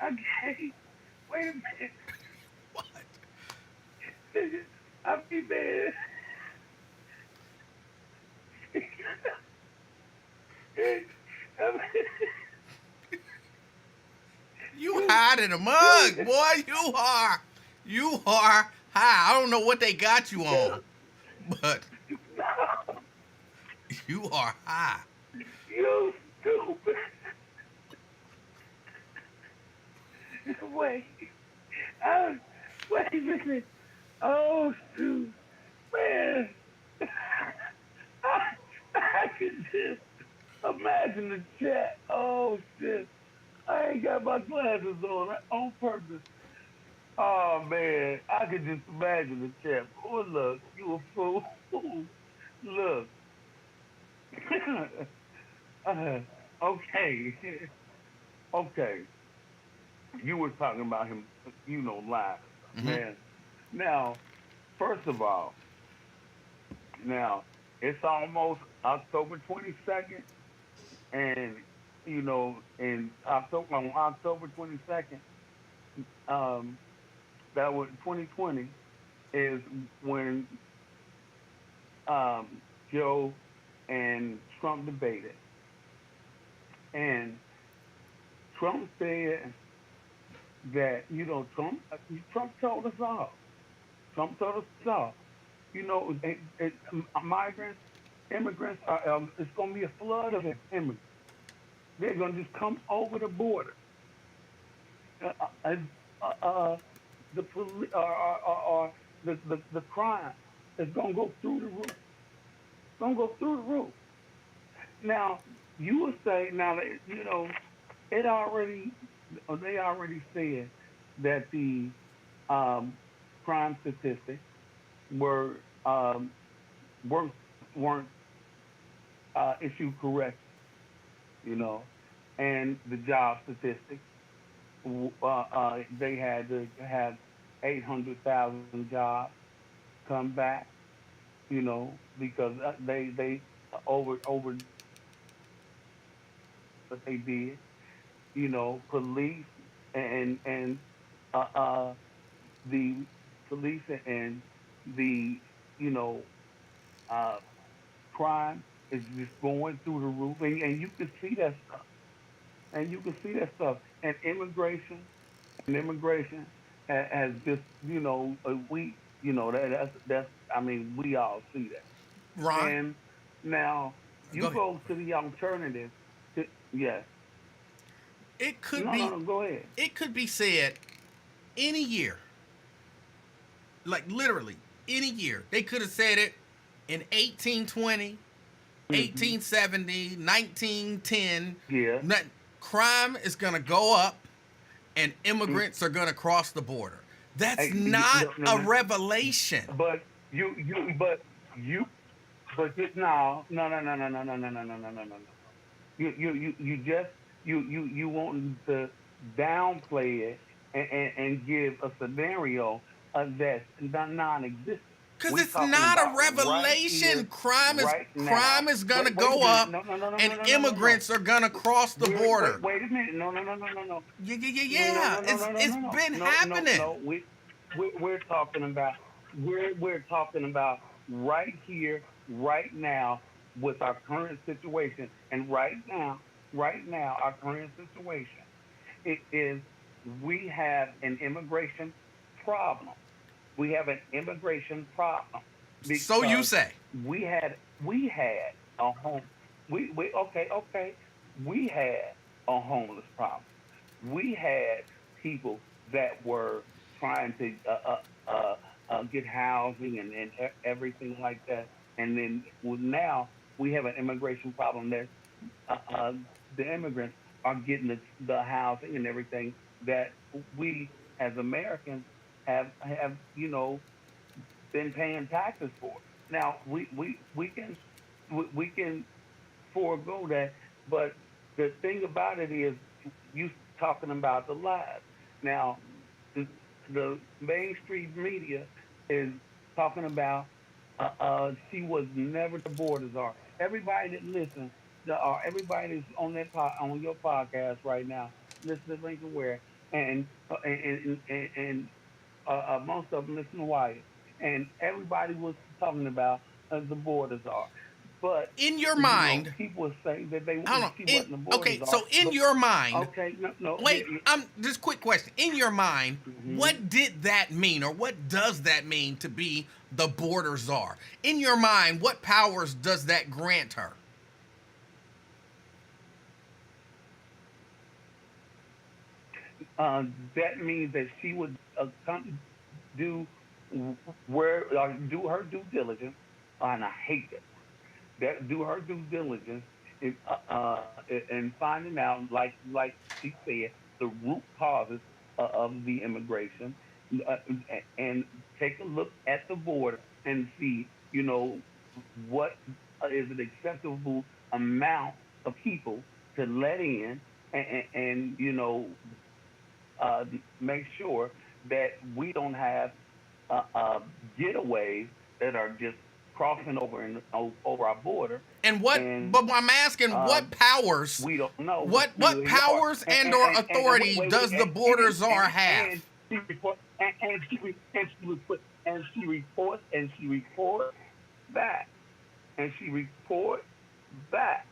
Speaker 6: okay. Wait a
Speaker 1: What?
Speaker 6: minute. I mean, man.
Speaker 1: You hiding a mug, boy. You are high. I don't know what they got you on, but you are high.
Speaker 6: You stupid. Wait. Oh, wait a minute. Oh, shoot. Man. I, I can just imagine the chat. Oh, shit. I ain't got my glasses on purpose. Oh, man. I could just imagine the chat. Oh, look. You a fool. Look. uh, okay. Okay. You were talking about him, lying and stuff,
Speaker 1: Hmm.
Speaker 6: man. Now, first of all, now it's almost October 22nd, and in October 22nd, um, that was 2020 is when Joe and Trump debated, and Trump said that Trump told us all. Trump told us all. Migrants, immigrants it's going to be a flood of immigrants. They're going to just come over the border. Uh, uh, uh, uh, the police or the crime is going to go through the roof. It's going to go through the roof. Now you would say now that it already they already said that the um, crime statistics were weren't weren't issued correctly, you know, and the job statistics they had to have 800,000 jobs come back, because they over what they did, police and uh, uh, the police and the you know uh, crime is just going through the roof, and you can see that stuff, and immigration has just that's I mean we all see that,
Speaker 1: Ron,
Speaker 6: and now
Speaker 1: go
Speaker 6: you
Speaker 1: ahead.
Speaker 6: go to the alternative. Yes,
Speaker 1: It could
Speaker 6: no, no,
Speaker 1: be.
Speaker 6: no, go ahead.
Speaker 1: It could be said any year, like literally any year. They could have said it in 1820,
Speaker 6: Hmm.
Speaker 1: 1870, 1910.
Speaker 6: Yeah.
Speaker 1: Crime is going to go up and
Speaker 6: Mm.
Speaker 1: immigrants are going to cross the border. That's
Speaker 6: Hey,
Speaker 1: not
Speaker 6: no, no,
Speaker 1: a
Speaker 6: no.
Speaker 1: revelation.
Speaker 6: But you, but you, no, no, no, no, no, no, no, no, no, no, no, no, no, no. You just you want to downplay it and give a scenario that's non-existent.
Speaker 1: Because
Speaker 6: We're
Speaker 1: it's
Speaker 6: talking
Speaker 1: not a
Speaker 6: about right
Speaker 1: revelation.
Speaker 6: here,
Speaker 1: Crime is
Speaker 6: right now.
Speaker 1: crime is gonna
Speaker 6: Wait a
Speaker 1: go
Speaker 6: minute.
Speaker 1: up,
Speaker 6: No, no, no, no,
Speaker 1: and
Speaker 6: no, no, no, no, no.
Speaker 1: immigrants are gonna cross the border.
Speaker 6: Wait a minute. No, no, no, no, no, no.
Speaker 1: Yeah, yeah, yeah,
Speaker 6: No,
Speaker 1: yeah.
Speaker 6: no, no,
Speaker 1: It's
Speaker 6: no, no,
Speaker 1: it's
Speaker 6: no, no,
Speaker 1: been
Speaker 6: no, no,
Speaker 1: happening.
Speaker 6: no. We're talking about we're talking about right here, right now, with our current situation, and right now, our current situation, it is we have an immigration problem. We have an immigration problem
Speaker 1: So you
Speaker 6: because
Speaker 1: say.
Speaker 6: we had a home. We we had a homeless problem. We had people that were trying to get housing and everything like that. And then now we have an immigration problem that the immigrants are getting the housing and everything that we as Americans have been paying taxes for. Now we can forego that, but the thing about it is you talking about the lies. Now the, the mainstream media is talking about she was never the borders are. Everybody that listens, everybody that's on on your podcast right now, listen to Lincoln Ware, and most of them listen to Wyatt, and everybody was talking about the borders are. But
Speaker 1: In your mind,
Speaker 6: people say that
Speaker 1: hold on.
Speaker 6: she wasn't the borders
Speaker 1: Okay,
Speaker 6: are.
Speaker 1: so in
Speaker 6: But
Speaker 1: your mind,
Speaker 6: okay, no,
Speaker 1: wait, just quick question. In your mind,
Speaker 6: Mhm.
Speaker 1: what did that mean, or what does that mean to be the border czar? In your mind, what powers does that grant her?
Speaker 6: That means that she would come do where do her due diligence, and I hate that do her due diligence in finding out, like she said, the root causes of the immigration, uh, and take a look at the border and see, what is an acceptable amount of people to let in, and make sure that we don't have getaways that are just crossing over our border,
Speaker 1: And what?
Speaker 6: and
Speaker 1: But I'm asking, what powers?
Speaker 6: we don't know who
Speaker 1: What
Speaker 6: they are.
Speaker 1: powers and or authority does the border czar have?
Speaker 6: And she report and she report and she reports back she reports back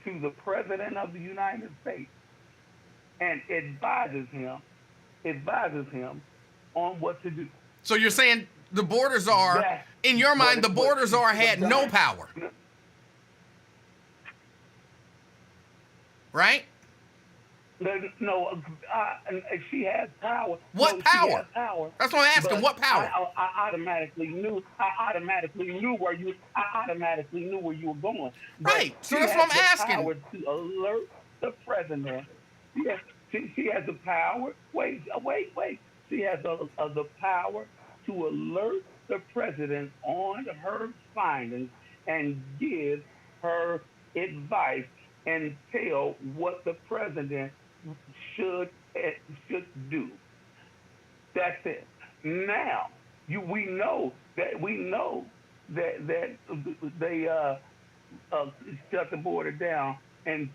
Speaker 6: to the president of the United States and advises him on what to do.
Speaker 1: So you're saying the border czar,
Speaker 6: That's
Speaker 1: in your mind, the border czar
Speaker 6: what
Speaker 1: had no power, right?
Speaker 6: No, she has power.
Speaker 1: What
Speaker 6: No,
Speaker 1: power?
Speaker 6: She has power.
Speaker 1: That's what I'm asking.
Speaker 6: But
Speaker 1: What power?
Speaker 6: I automatically knew. I automatically knew where you. I automatically knew where you were going. But
Speaker 1: Right. So
Speaker 6: she
Speaker 1: that's
Speaker 6: has
Speaker 1: what I'm
Speaker 6: the
Speaker 1: asking.
Speaker 6: power to alert the president. Yes, she has the power. Wait. She has the power to alert the president on her findings and give her advice and tell what the president should should do. That's it. Now, we know that they shut the border down and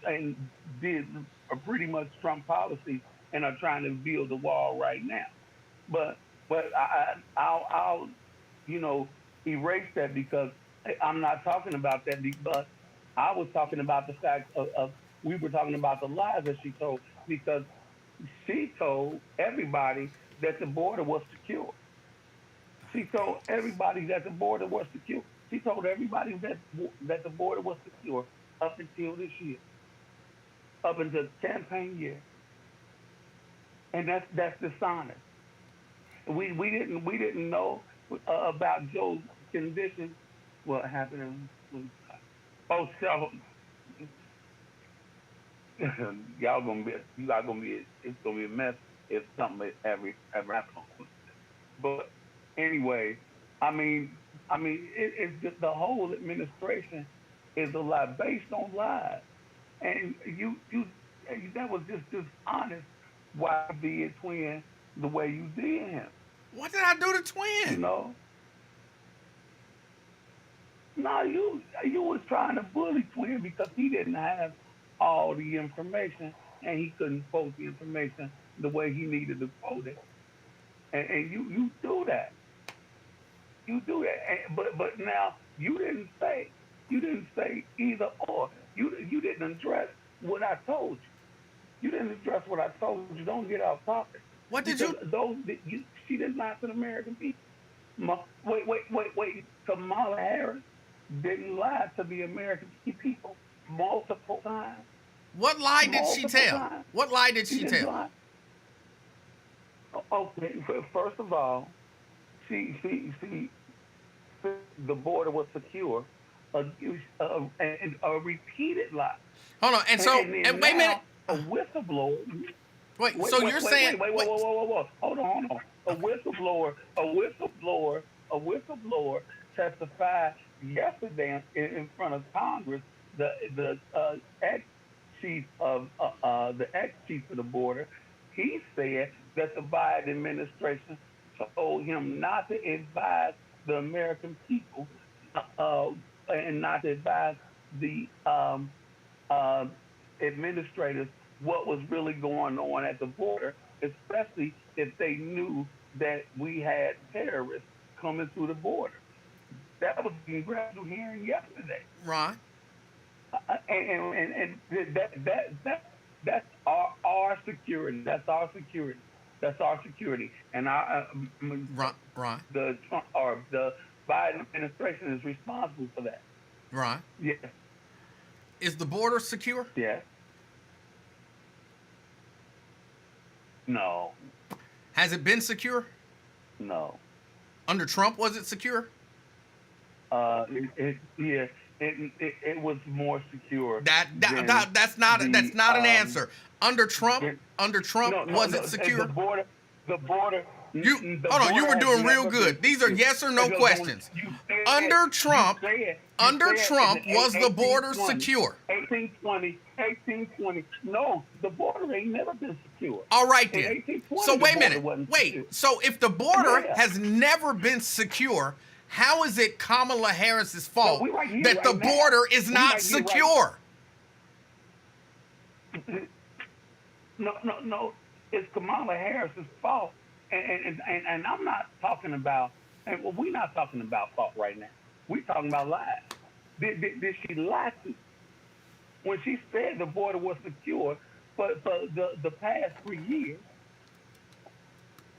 Speaker 6: did a pretty much Trump policy and are trying to build a wall right now. But I'll erase that because I'm not talking about that. But I was talking about the fact of we were talking about the lies that she told because she told everybody that the border was secure. She told everybody that the border was secure. She told everybody that the border was secure up until this year, up until campaign year, and that's dishonest. We didn't know about Joe's condition. What happened? Oh, so it's gonna be a mess if something ever happens. But anyway, it's just the whole administration is a lie based on lies, and you that was just dishonest. Why be a twin the way you did him?
Speaker 1: What did I do to
Speaker 6: You
Speaker 1: Twin?
Speaker 6: know? No, you was trying to bully Twin because he didn't have all the information and he couldn't quote the information the way he needed to quote it. And you do that. You do that. But now you didn't say either or. You didn't address what I told you. You didn't address what I told you. Don't get off topic.
Speaker 1: What did
Speaker 6: Because
Speaker 1: you?
Speaker 6: she didn't lie to the American people. Wait. Kamala Harris didn't lie to the American people multiple times.
Speaker 1: What lie did she
Speaker 6: Multiple
Speaker 1: tell?
Speaker 6: times.
Speaker 1: What lie did
Speaker 6: She
Speaker 1: she
Speaker 6: didn't
Speaker 1: tell?
Speaker 6: lie. Okay, first of all, she the border was secure, uh, and a repeated lie.
Speaker 1: Hold on. And so,
Speaker 6: And then
Speaker 1: and wait a minute.
Speaker 6: now a whistleblower.
Speaker 1: Wait.
Speaker 6: Wait,
Speaker 1: So
Speaker 6: wait,
Speaker 1: you're
Speaker 6: wait,
Speaker 1: saying
Speaker 6: wait, wait, whoa,
Speaker 1: wait?
Speaker 6: whoa, whoa, whoa, whoa. Hold on.
Speaker 1: Okay.
Speaker 6: A whistleblower testified yesterday in front of Congress. The ex chief of the ex chief of the border, he said that the Biden administration told him not to advise the American people uh, and not to advise the uh, administrators what was really going on at the border, especially if they knew that we had terrorists coming through the border. That was a congressional hearing yesterday,
Speaker 1: Ron.
Speaker 6: and that's our security. That's our security. That's our security, and
Speaker 1: Ron.
Speaker 6: the Trump or the Biden administration is responsible for that.
Speaker 1: Ron.
Speaker 6: Yes,
Speaker 1: Is the border secure?
Speaker 6: yes, no,
Speaker 1: Has it been secure?
Speaker 6: no.
Speaker 1: Under Trump, was it secure?
Speaker 6: Yeah, it was more secure. than
Speaker 1: That's not
Speaker 6: the
Speaker 1: an answer. Under Trump,
Speaker 6: it-
Speaker 1: was
Speaker 6: no.
Speaker 1: it secure?
Speaker 6: The border.
Speaker 1: You
Speaker 6: the
Speaker 1: hold on. You
Speaker 6: border
Speaker 1: were
Speaker 6: has
Speaker 1: doing real
Speaker 6: never
Speaker 1: good.
Speaker 6: been
Speaker 1: These are
Speaker 6: secure.
Speaker 1: yes or no
Speaker 6: Because
Speaker 1: questions.
Speaker 6: you said-
Speaker 1: Under Trump,
Speaker 6: you said
Speaker 1: was the border
Speaker 6: 1820,
Speaker 1: secure?
Speaker 6: 1820. No, the border ain't never been secure.
Speaker 1: All right
Speaker 6: In
Speaker 1: then.
Speaker 6: 1820,
Speaker 1: So
Speaker 6: the
Speaker 1: wait a
Speaker 6: border
Speaker 1: minute.
Speaker 6: wasn't
Speaker 1: Wait.
Speaker 6: secure.
Speaker 1: So if the border
Speaker 6: Yeah.
Speaker 1: has never been secure, how is it Kamala Harris's fault
Speaker 6: we right here
Speaker 1: that the
Speaker 6: right now.
Speaker 1: border is
Speaker 6: We
Speaker 1: not
Speaker 6: right here right-
Speaker 1: secure?
Speaker 6: No. It's Kamala Harris's fault, and I'm not talking about. And well, we're not talking about fault right now. We're talking about lies. Did she lie to you? When she said the border was secure for the past 3 years,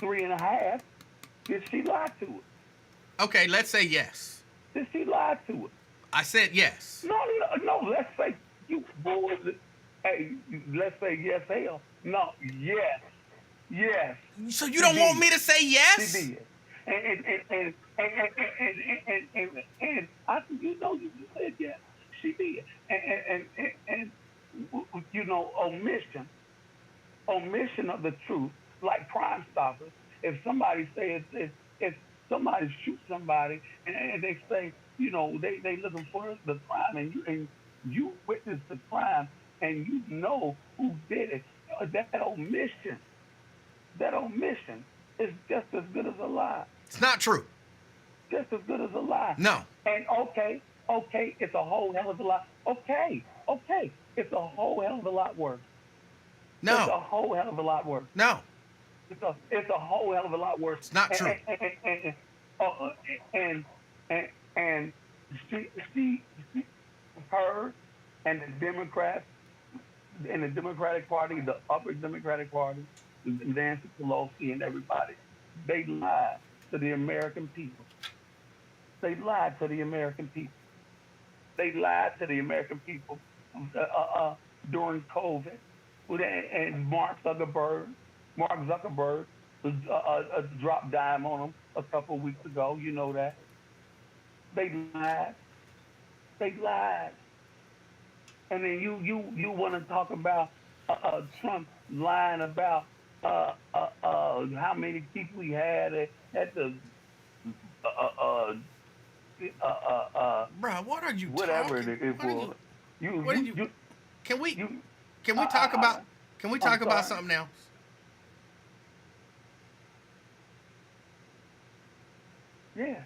Speaker 6: 3.5? Did she lie to it?
Speaker 1: Okay, let's say yes.
Speaker 6: Did she lie to it?
Speaker 1: I said yes.
Speaker 6: No. Let's say you boys. Hey, let's say yes, hell. No, yes.
Speaker 1: So you
Speaker 6: She
Speaker 1: don't want
Speaker 6: did.
Speaker 1: me to say yes?
Speaker 6: She did. And I, you said yes. She did. And omission of the truth, like Crime Stoppers. If somebody says if somebody shoots somebody and they say they looking for the crime and you witness the crime and you know who did it, that omission is just as good as a lie.
Speaker 1: It's not true.
Speaker 6: Just as good as a lie.
Speaker 1: No.
Speaker 6: And okay, it's a whole hell of a lot. Okay, it's a whole hell of a lot worse. It's a
Speaker 1: No.
Speaker 6: whole hell of a lot worse.
Speaker 1: No.
Speaker 6: It's a whole hell of a lot worse.
Speaker 1: It's not true.
Speaker 6: And she her and the Democrats in the Democratic Party, the upper Democratic Party, Nancy Pelosi and everybody, they lied to the American people. They lied to the American people. They lied to the American people during COVID. And Mark Zuckerberg dropped dime on them a couple of weeks ago. You know that. They lied. And then you want to talk about Trump lying about how many people he had at the
Speaker 1: Bro, what are you
Speaker 6: whatever
Speaker 1: talking?
Speaker 6: it was.
Speaker 1: Can we
Speaker 6: you-
Speaker 1: talk about
Speaker 6: I'm sorry.
Speaker 1: something else?
Speaker 6: Yeah,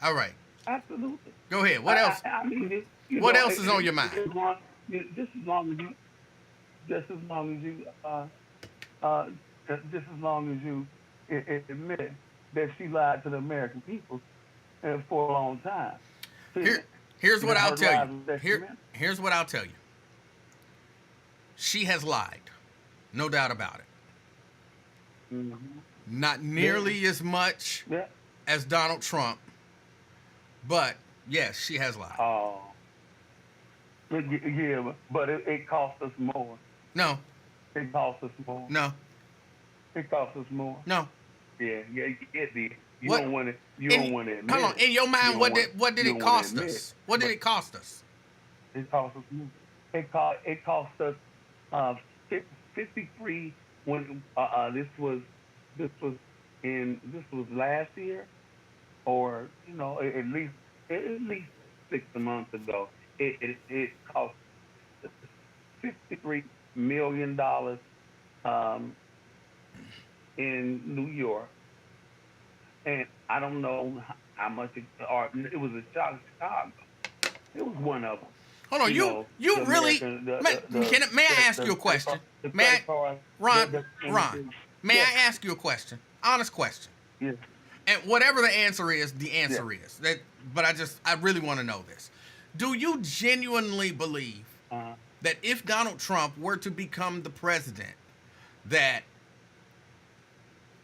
Speaker 1: All right.
Speaker 6: absolutely.
Speaker 1: Go ahead. What else?
Speaker 6: I mean,
Speaker 1: What else is on your mind?
Speaker 6: Just as long as you admit that she lied to the American people for a long time.
Speaker 1: Here's what I'll tell you.
Speaker 6: That she meant.
Speaker 1: Here's what I'll tell you. She has lied. No doubt about it.
Speaker 6: Mhm.
Speaker 1: Not nearly as much
Speaker 6: Yeah.
Speaker 1: as Donald Trump, but yes, she has lied.
Speaker 6: Oh. Yeah, but it cost us more.
Speaker 1: No,
Speaker 6: It cost us more.
Speaker 1: no.
Speaker 6: It cost us more.
Speaker 1: No.
Speaker 6: Yeah, it did. You
Speaker 1: What?
Speaker 6: don't want to. You
Speaker 1: In-
Speaker 6: don't want to admit.
Speaker 1: Hold on.
Speaker 6: it.
Speaker 1: In your
Speaker 6: You
Speaker 1: mind,
Speaker 6: don't
Speaker 1: what
Speaker 6: want-
Speaker 1: did
Speaker 6: you
Speaker 1: it
Speaker 6: don't wanna
Speaker 1: cost
Speaker 6: admit
Speaker 1: us?
Speaker 6: it.
Speaker 1: What did
Speaker 6: But
Speaker 1: it cost us?
Speaker 6: It cost us more. It cost us 53 when this was last year, or at least 6 months ago. It cost $53 million in New York, and I don't know how much it was a Chicago. It was one of them.
Speaker 1: Hold on. You
Speaker 6: the
Speaker 1: really?
Speaker 6: American-
Speaker 1: May I ask you a question? May I, Ron? May I ask you a question? Honest question.
Speaker 6: Yeah.
Speaker 1: And whatever the answer is, the answer is that. But I really want to know this. Do you genuinely believe that if Donald Trump were to become the president, that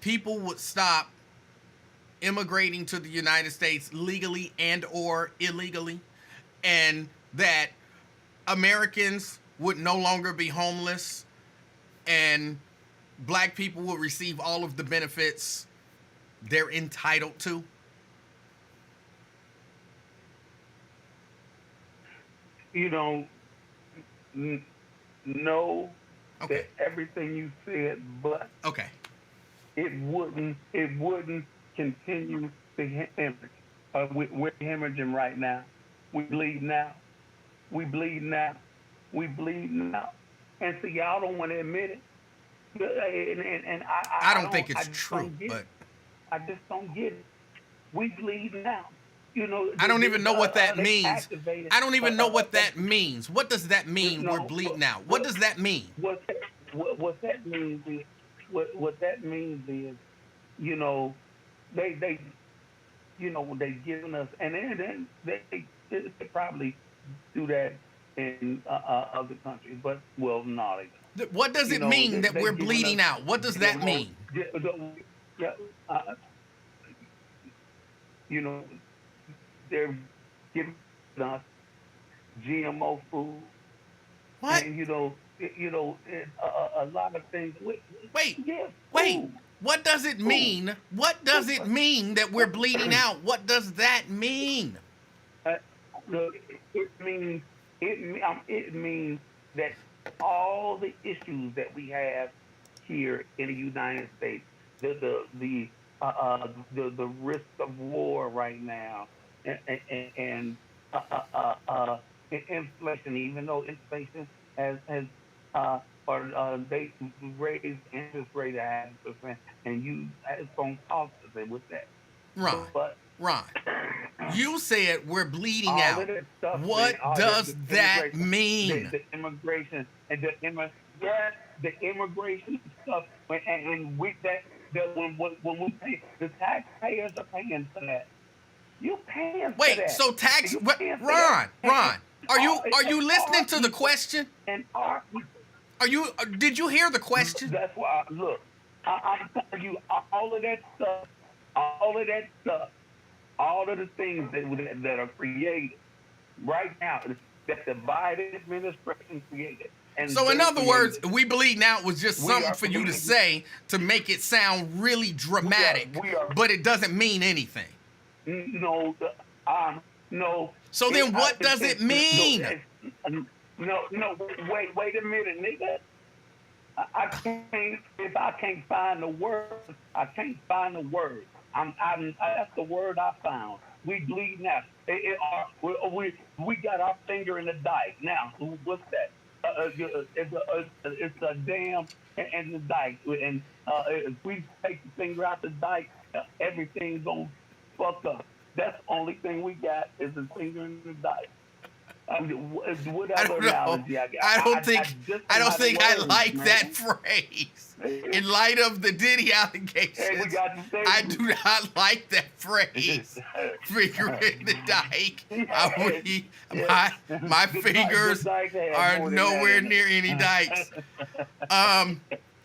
Speaker 1: people would stop immigrating to the United States legally and or illegally, and that Americans would no longer be homeless, and black people will receive all of the benefits they're entitled to?
Speaker 6: Know
Speaker 1: Okay.
Speaker 6: that everything you said, but
Speaker 1: Okay.
Speaker 6: it wouldn't continue to hemorrhage. We're hemorrhaging right now. We bleed now. And so y'all don't want to admit it. And
Speaker 1: I don't think it's
Speaker 6: I just
Speaker 1: true,
Speaker 6: don't get
Speaker 1: but
Speaker 6: it. I just don't get it. We bleed now.
Speaker 1: I don't even know what that
Speaker 6: they
Speaker 1: means.
Speaker 6: activated-
Speaker 1: I don't even know what that means. What does that mean?
Speaker 6: No,
Speaker 1: We're bleeding out. What does that mean?
Speaker 6: What that means is they they giving us, and then they probably do that in other countries, but no, they don't.
Speaker 1: What does it mean that we're bleeding out? What does that mean?
Speaker 6: Yeah, they're giving us GMO food.
Speaker 1: What?
Speaker 6: And a lot of things.
Speaker 1: Wait.
Speaker 6: Yeah,
Speaker 1: Wait.
Speaker 6: food.
Speaker 1: What does it mean? What does it mean that we're bleeding out? What does that mean?
Speaker 6: It means that all the issues that we have here in the United States, the risk of war right now, and inflation, even though inflation has they raised interest rate at 0.5%, and it's going to cost us with that.
Speaker 1: Ron, you said we're bleeding
Speaker 6: all
Speaker 1: out.
Speaker 6: of that stuff,
Speaker 1: What
Speaker 6: man,
Speaker 1: does
Speaker 6: the
Speaker 1: that
Speaker 6: immigration,
Speaker 1: mean?
Speaker 6: The immigration and the immigration stuff, and with that when we pay, the taxpayers are paying for that. You paying for
Speaker 1: Wait,
Speaker 6: that.
Speaker 1: so
Speaker 6: You paying for that.
Speaker 1: Ron, are you listening
Speaker 6: And
Speaker 1: to the question?
Speaker 6: And
Speaker 1: Did you hear the question?
Speaker 6: That's why. Look, I'm telling you, all of that stuff, all of the things that are created right now that the Biden administration created. And
Speaker 1: So in other words,
Speaker 6: created,
Speaker 1: we bleeding out was just
Speaker 6: We
Speaker 1: something
Speaker 6: are
Speaker 1: for you to
Speaker 6: bleeding.
Speaker 1: say to make it sound really dramatic,
Speaker 6: we are-
Speaker 1: but it doesn't mean anything.
Speaker 6: no.
Speaker 1: So then what does it mean?
Speaker 6: No, wait a minute, nigga. I can't find the word. That's the word I found. We bleed now. We got our finger in the dike. Now, what's that? It's a dam and the dike. And if we take the finger out the dike, everything's gonna fuck up. That's the only thing we got is the finger in the dike.
Speaker 1: I don't know. I don't think I like that phrase. In light of the Diddy allegations, I do not like that phrase. Finger in the dike. My fingers are nowhere near any dikes.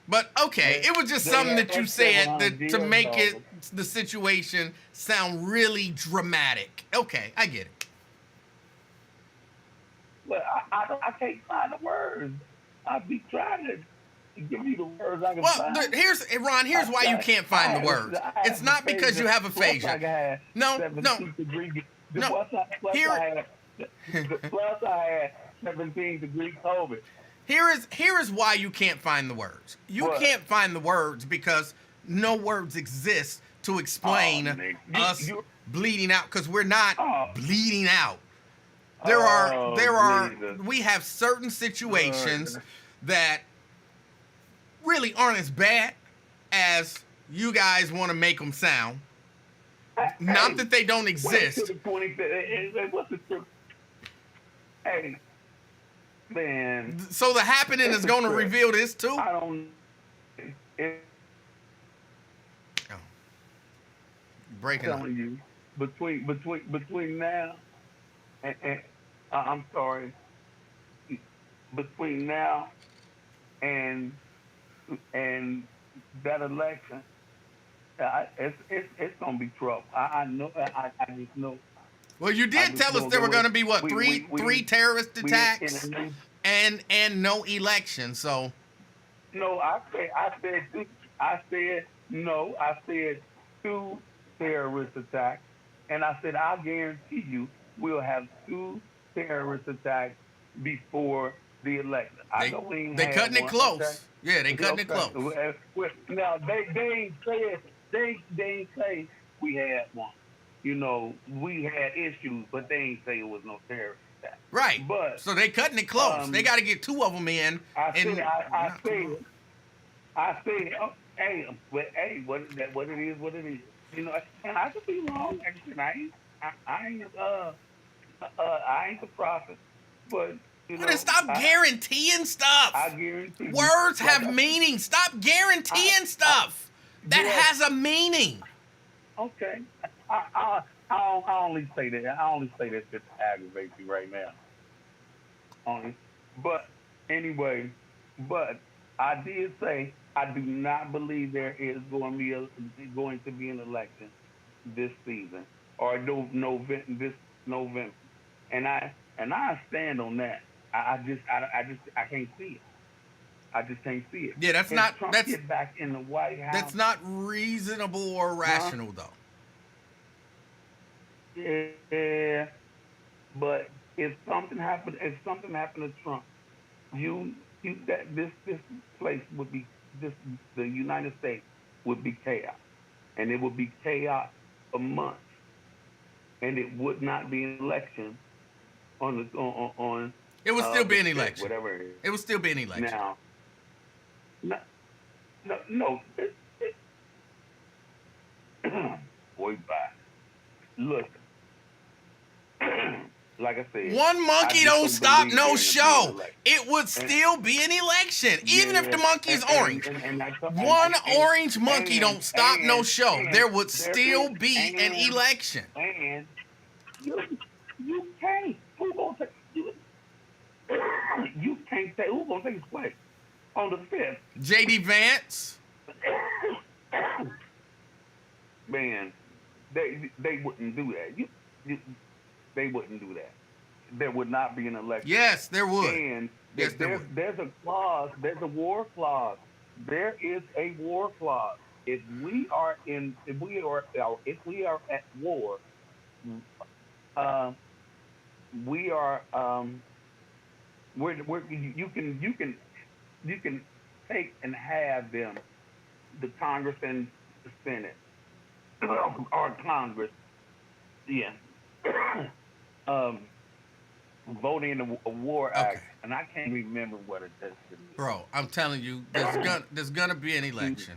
Speaker 1: But okay, it was just something that you said to make the situation sound really dramatic. Okay, I get it.
Speaker 6: Well, I can't find the words. I be trying to Give me the words I can
Speaker 1: Well,
Speaker 6: find.
Speaker 1: Here's why you can't find the words. It's not because you have aphasia. No. No. Here,
Speaker 6: Plus I had 17 degree COVID.
Speaker 1: Here is why you can't find the words. You
Speaker 6: What?
Speaker 1: can't find the words because no words exist to explain
Speaker 6: Nick,
Speaker 1: us bleeding out, because we're not bleeding out.
Speaker 6: Jesus.
Speaker 1: We have certain situations that really aren't as bad as you guys want to make them sound. Not that they don't exist.
Speaker 6: What's the truth? Hey, man.
Speaker 1: So the happening is going to reveal this too?
Speaker 6: I don't.
Speaker 1: Breaking up.
Speaker 6: Telling you, between now and I'm sorry, between now and that election, it's gonna be trouble. I know. I just know.
Speaker 1: Well, you did tell us there were going to be three terrorist attacks and no election. So
Speaker 6: no, I said no. I said 2 terrorist attacks, and I said I guarantee you we'll have 2 terrorist attacks before the election. I know we ain't
Speaker 1: they
Speaker 6: had
Speaker 1: cutting it
Speaker 6: one,
Speaker 1: close.
Speaker 6: okay?
Speaker 1: Yeah, they cutting it close.
Speaker 6: Now they ain't say we had one. You know, we had issues, but they ain't say it was no terrorist attack.
Speaker 1: Right.
Speaker 6: But
Speaker 1: so they cutting it close. They got to get 2 of them in.
Speaker 6: I say, oh, hey, but hey, what it is. You know, and I could be wrong. I ain't the prophet, but you know.
Speaker 1: Then stop guaranteeing stuff.
Speaker 6: I guarantee.
Speaker 1: Words have meaning. Stop guaranteeing stuff that has a meaning.
Speaker 6: Okay. I only say that. I only say that just to aggravate you right now. But anyway, I did say I do not believe there is going to be an election this season or this November, and I stand on that. I can't see it. I just can't see it.
Speaker 1: Yeah,
Speaker 6: Trump get back in the White House.
Speaker 1: That's not reasonable or rational, though.
Speaker 6: Yeah, but if something happened to Trump, this place would be the United States would be chaos, and it would be chaos for months, and it would not be an election on.
Speaker 1: It would still be an election.
Speaker 6: Whatever it is.
Speaker 1: It would still be an election.
Speaker 6: Now, no. Boy, bye. Look. Like I said,
Speaker 1: one monkey don't stop no show. It would still be an election, even if the monkey is orange. One orange monkey don't stop no show. There would still be an election.
Speaker 6: And you can't. Who gonna take you? You can't say who's gonna take his place on the 5th.
Speaker 1: J.D. Vance.
Speaker 6: Man, they wouldn't do that. They wouldn't do that. There would not be an election.
Speaker 1: Yes, there would.
Speaker 6: And
Speaker 1: yes,
Speaker 6: there's a clause. There's a war clause. There is a war clause. If we are at war, we are. You can take and have them, the Congress and the Senate, or Congress. Yeah. Voting a war act, and I can't remember what it is.
Speaker 1: Bro, I'm telling you, there's gonna be an election.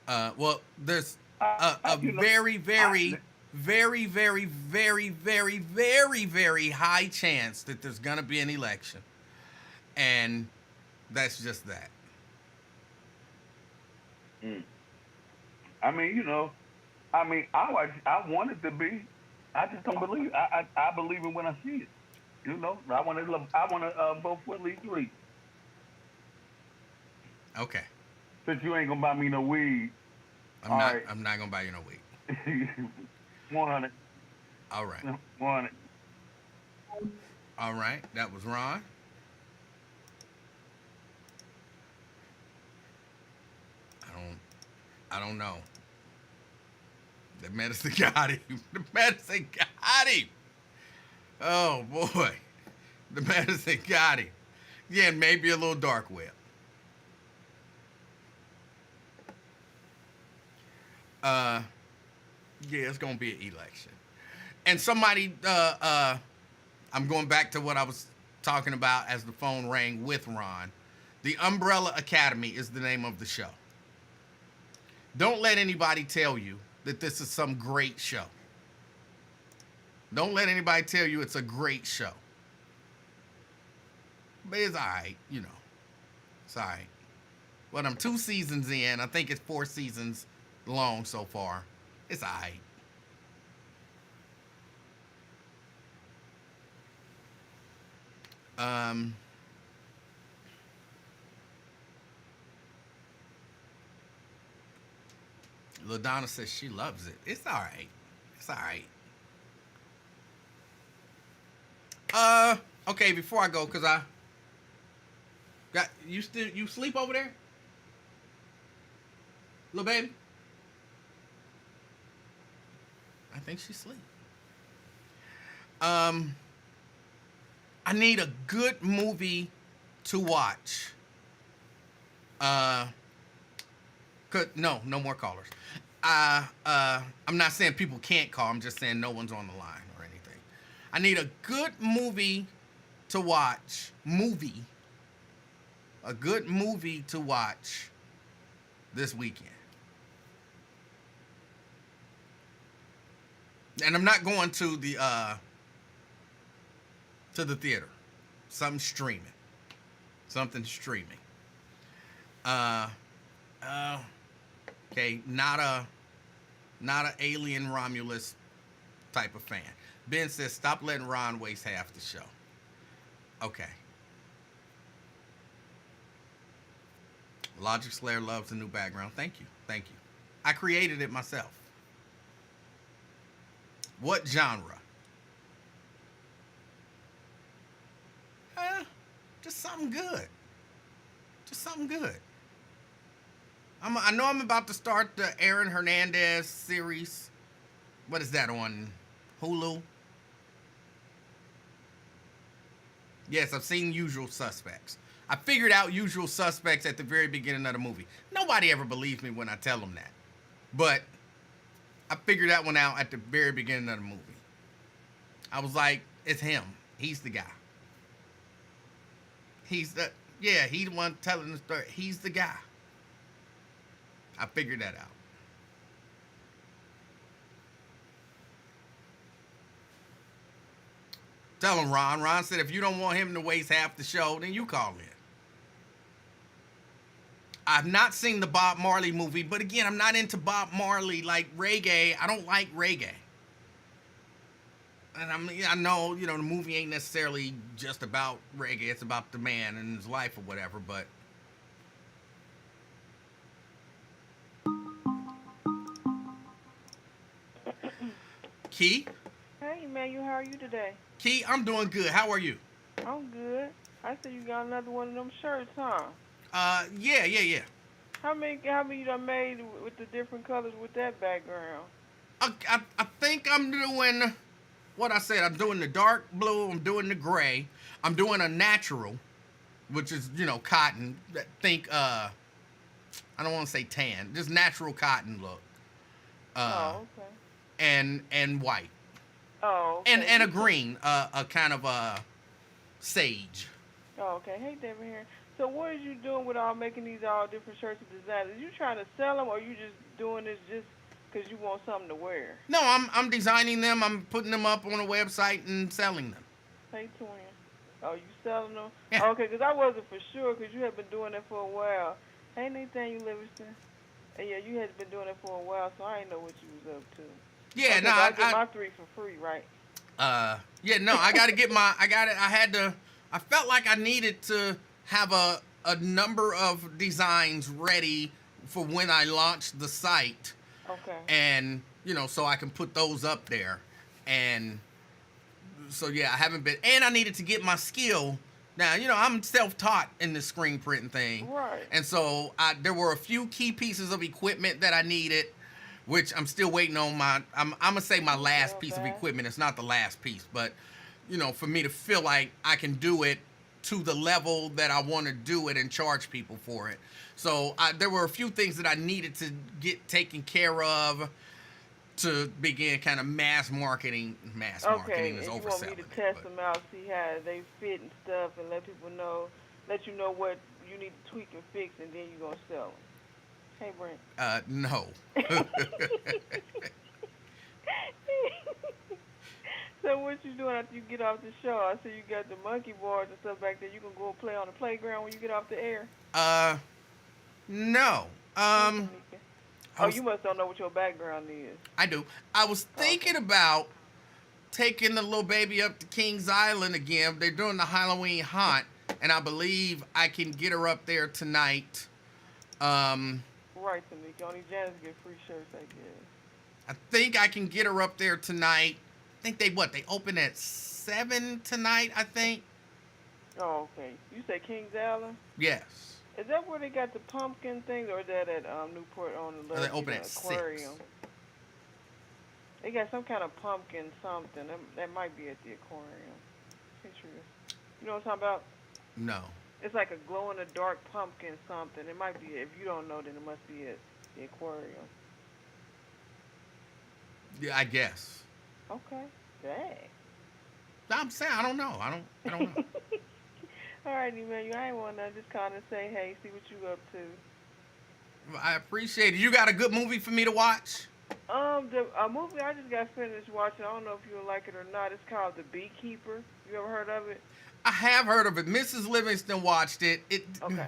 Speaker 1: Well, there's a very, very, very, very, very, very, very, very high chance that there's gonna be an election, and that's just that.
Speaker 6: I mean, I want it to be. I just don't believe it. I believe it when I see it. You know, I want to vote for at least 3.
Speaker 1: Okay.
Speaker 6: Since you ain't gonna buy me no weed.
Speaker 1: I'm not gonna buy you no weed.
Speaker 6: 100.
Speaker 1: All right.
Speaker 6: 100.
Speaker 1: All right. That was Ron. I don't know. The medicine got him. The medicine got him. Oh boy, the medicine got him. Yeah, maybe a little dark web. Yeah, it's gonna be an election, and somebody. I'm going back to what I was talking about as the phone rang with Ron. The Umbrella Academy is the name of the show. Don't let anybody tell you that this is some great show. Don't let anybody tell you it's a great show. But it's all right, you know. It's all right. But I'm 2 seasons in. I think it's 4 seasons long so far. It's all right. LaDonna says she loves it. It's all right. It's all right. Okay, before I go, cause I got you sleep over there? Little baby? I think she's asleep. I need a good movie to watch. No more callers. I'm not saying people can't call. I'm just saying no one's on the line or anything. I need a good movie to watch. A good movie to watch this weekend. And I'm not going to the theater. Something streaming. Okay, not a Alien Romulus type of fan. Ben says, stop letting Ron waste half the show. Okay. Logic Slayer loves the new background. Thank you. I created it myself. What genre? Just something good. I know I'm about to start the Aaron Hernandez series. What is that, on Hulu? Yes, I've seen Usual Suspects. I figured out Usual Suspects at the very beginning of the movie. Nobody ever believes me when I tell them that. But I figured that one out at the very beginning of the movie. I was like, it's him. He's the guy. He's the one telling the story. He's the guy. I figured that out. Tell him, Ron. Ron said if you don't want him to waste half the show, then you call in. I've not seen the Bob Marley movie, but again, I'm not into Bob Marley like reggae. I don't like reggae. And I know, the movie ain't necessarily just about reggae. It's about the man and his life or whatever, but Key?
Speaker 7: Hey, Emanuel, how are you today?
Speaker 1: Key, I'm doing good. How are you?
Speaker 7: I'm good. I see you got another one of them shirts, huh?
Speaker 1: Yeah.
Speaker 7: How many you done made with the different colors with that background?
Speaker 1: I think I'm doing what I said. I'm doing the dark blue. I'm doing the gray. I'm doing a natural, which is, cotton. Think, I don't want to say tan. Just natural cotton look.
Speaker 7: Okay.
Speaker 1: And white.
Speaker 7: Oh, okay.
Speaker 1: And a green, a kind of sage.
Speaker 7: Oh, okay. Hey, David here. So what are you doing with making these all different shirts and designs? Are you trying to sell them, or are you just doing this just because you want something to wear?
Speaker 1: No, I'm designing them. I'm putting them up on a website and selling them.
Speaker 7: Hey, twin. Oh, you selling them?
Speaker 1: Yeah.
Speaker 7: Okay, because I wasn't for sure, because you had been doing that for a while. Hey, Emanuel Livingston. Yeah, you had been doing it for a while, so I didn't know what you was up to.
Speaker 1: Yeah,
Speaker 7: okay,
Speaker 1: no,
Speaker 7: I get my 3 for free, right?
Speaker 1: Yeah, no, I got to get my, I felt like I needed to have a number of designs ready for when I launched the site.
Speaker 7: Okay.
Speaker 1: And, so I can put those up there. And so, yeah, I haven't been, and I needed to get my skill Now, I'm self-taught in the screen printing thing.
Speaker 7: Right.
Speaker 1: And so there were a few key pieces of equipment that I needed, which I'm still waiting on I'm going to say my last piece of equipment. It's not the last piece, but, for me to feel like I can do it to the level that I want to do it and charge people for it. So there were a few things that I needed to get taken care of to begin kind of mass marketing. Mass marketing is overselling.
Speaker 7: Okay, and you want me to test them out, see how they fit and stuff, and let you know what you need to tweak and fix, and then you're going to sell them. Hey, Brent.
Speaker 1: No.
Speaker 7: So what you doing after you get off the show? I see you got the monkey bars and stuff back there. You can go play on the playground when you get off the air?
Speaker 1: No.
Speaker 7: You must don't know what your background is.
Speaker 1: I do. I was thinking about taking the little baby up to Kings Island again. They're doing the Halloween haunt, and I believe I can get her up there tonight.
Speaker 7: Right, Tamika. Only Janice get free shirts, I guess.
Speaker 1: I think I can get her up there tonight. I think they open at 7 tonight, I think.
Speaker 7: Oh, okay. You say Kings Island?
Speaker 1: Yes.
Speaker 7: Is that where they got the pumpkin things, or is that at Newport on the
Speaker 1: They open at
Speaker 7: aquarium?
Speaker 1: 6.
Speaker 7: They got some kind of pumpkin something. That might be at the aquarium. Picture. You know what I'm talking about?
Speaker 1: No.
Speaker 7: It's like a glow-in-the-dark pumpkin something. It might be. If you don't know, then it must be at the aquarium.
Speaker 1: Yeah, I guess.
Speaker 7: Okay. Dang.
Speaker 1: I'm saying I don't know. I don't know.
Speaker 7: All right, Emanuel. I ain't want to just kind of say, hey, see what you up to.
Speaker 1: I appreciate it. You got a good movie for me to watch?
Speaker 7: A movie I just got finished watching. I don't know if you'll like it or not. It's called The Beekeeper. You ever heard of it?
Speaker 1: I have heard of it. Mrs. Livingston watched it.
Speaker 7: Okay.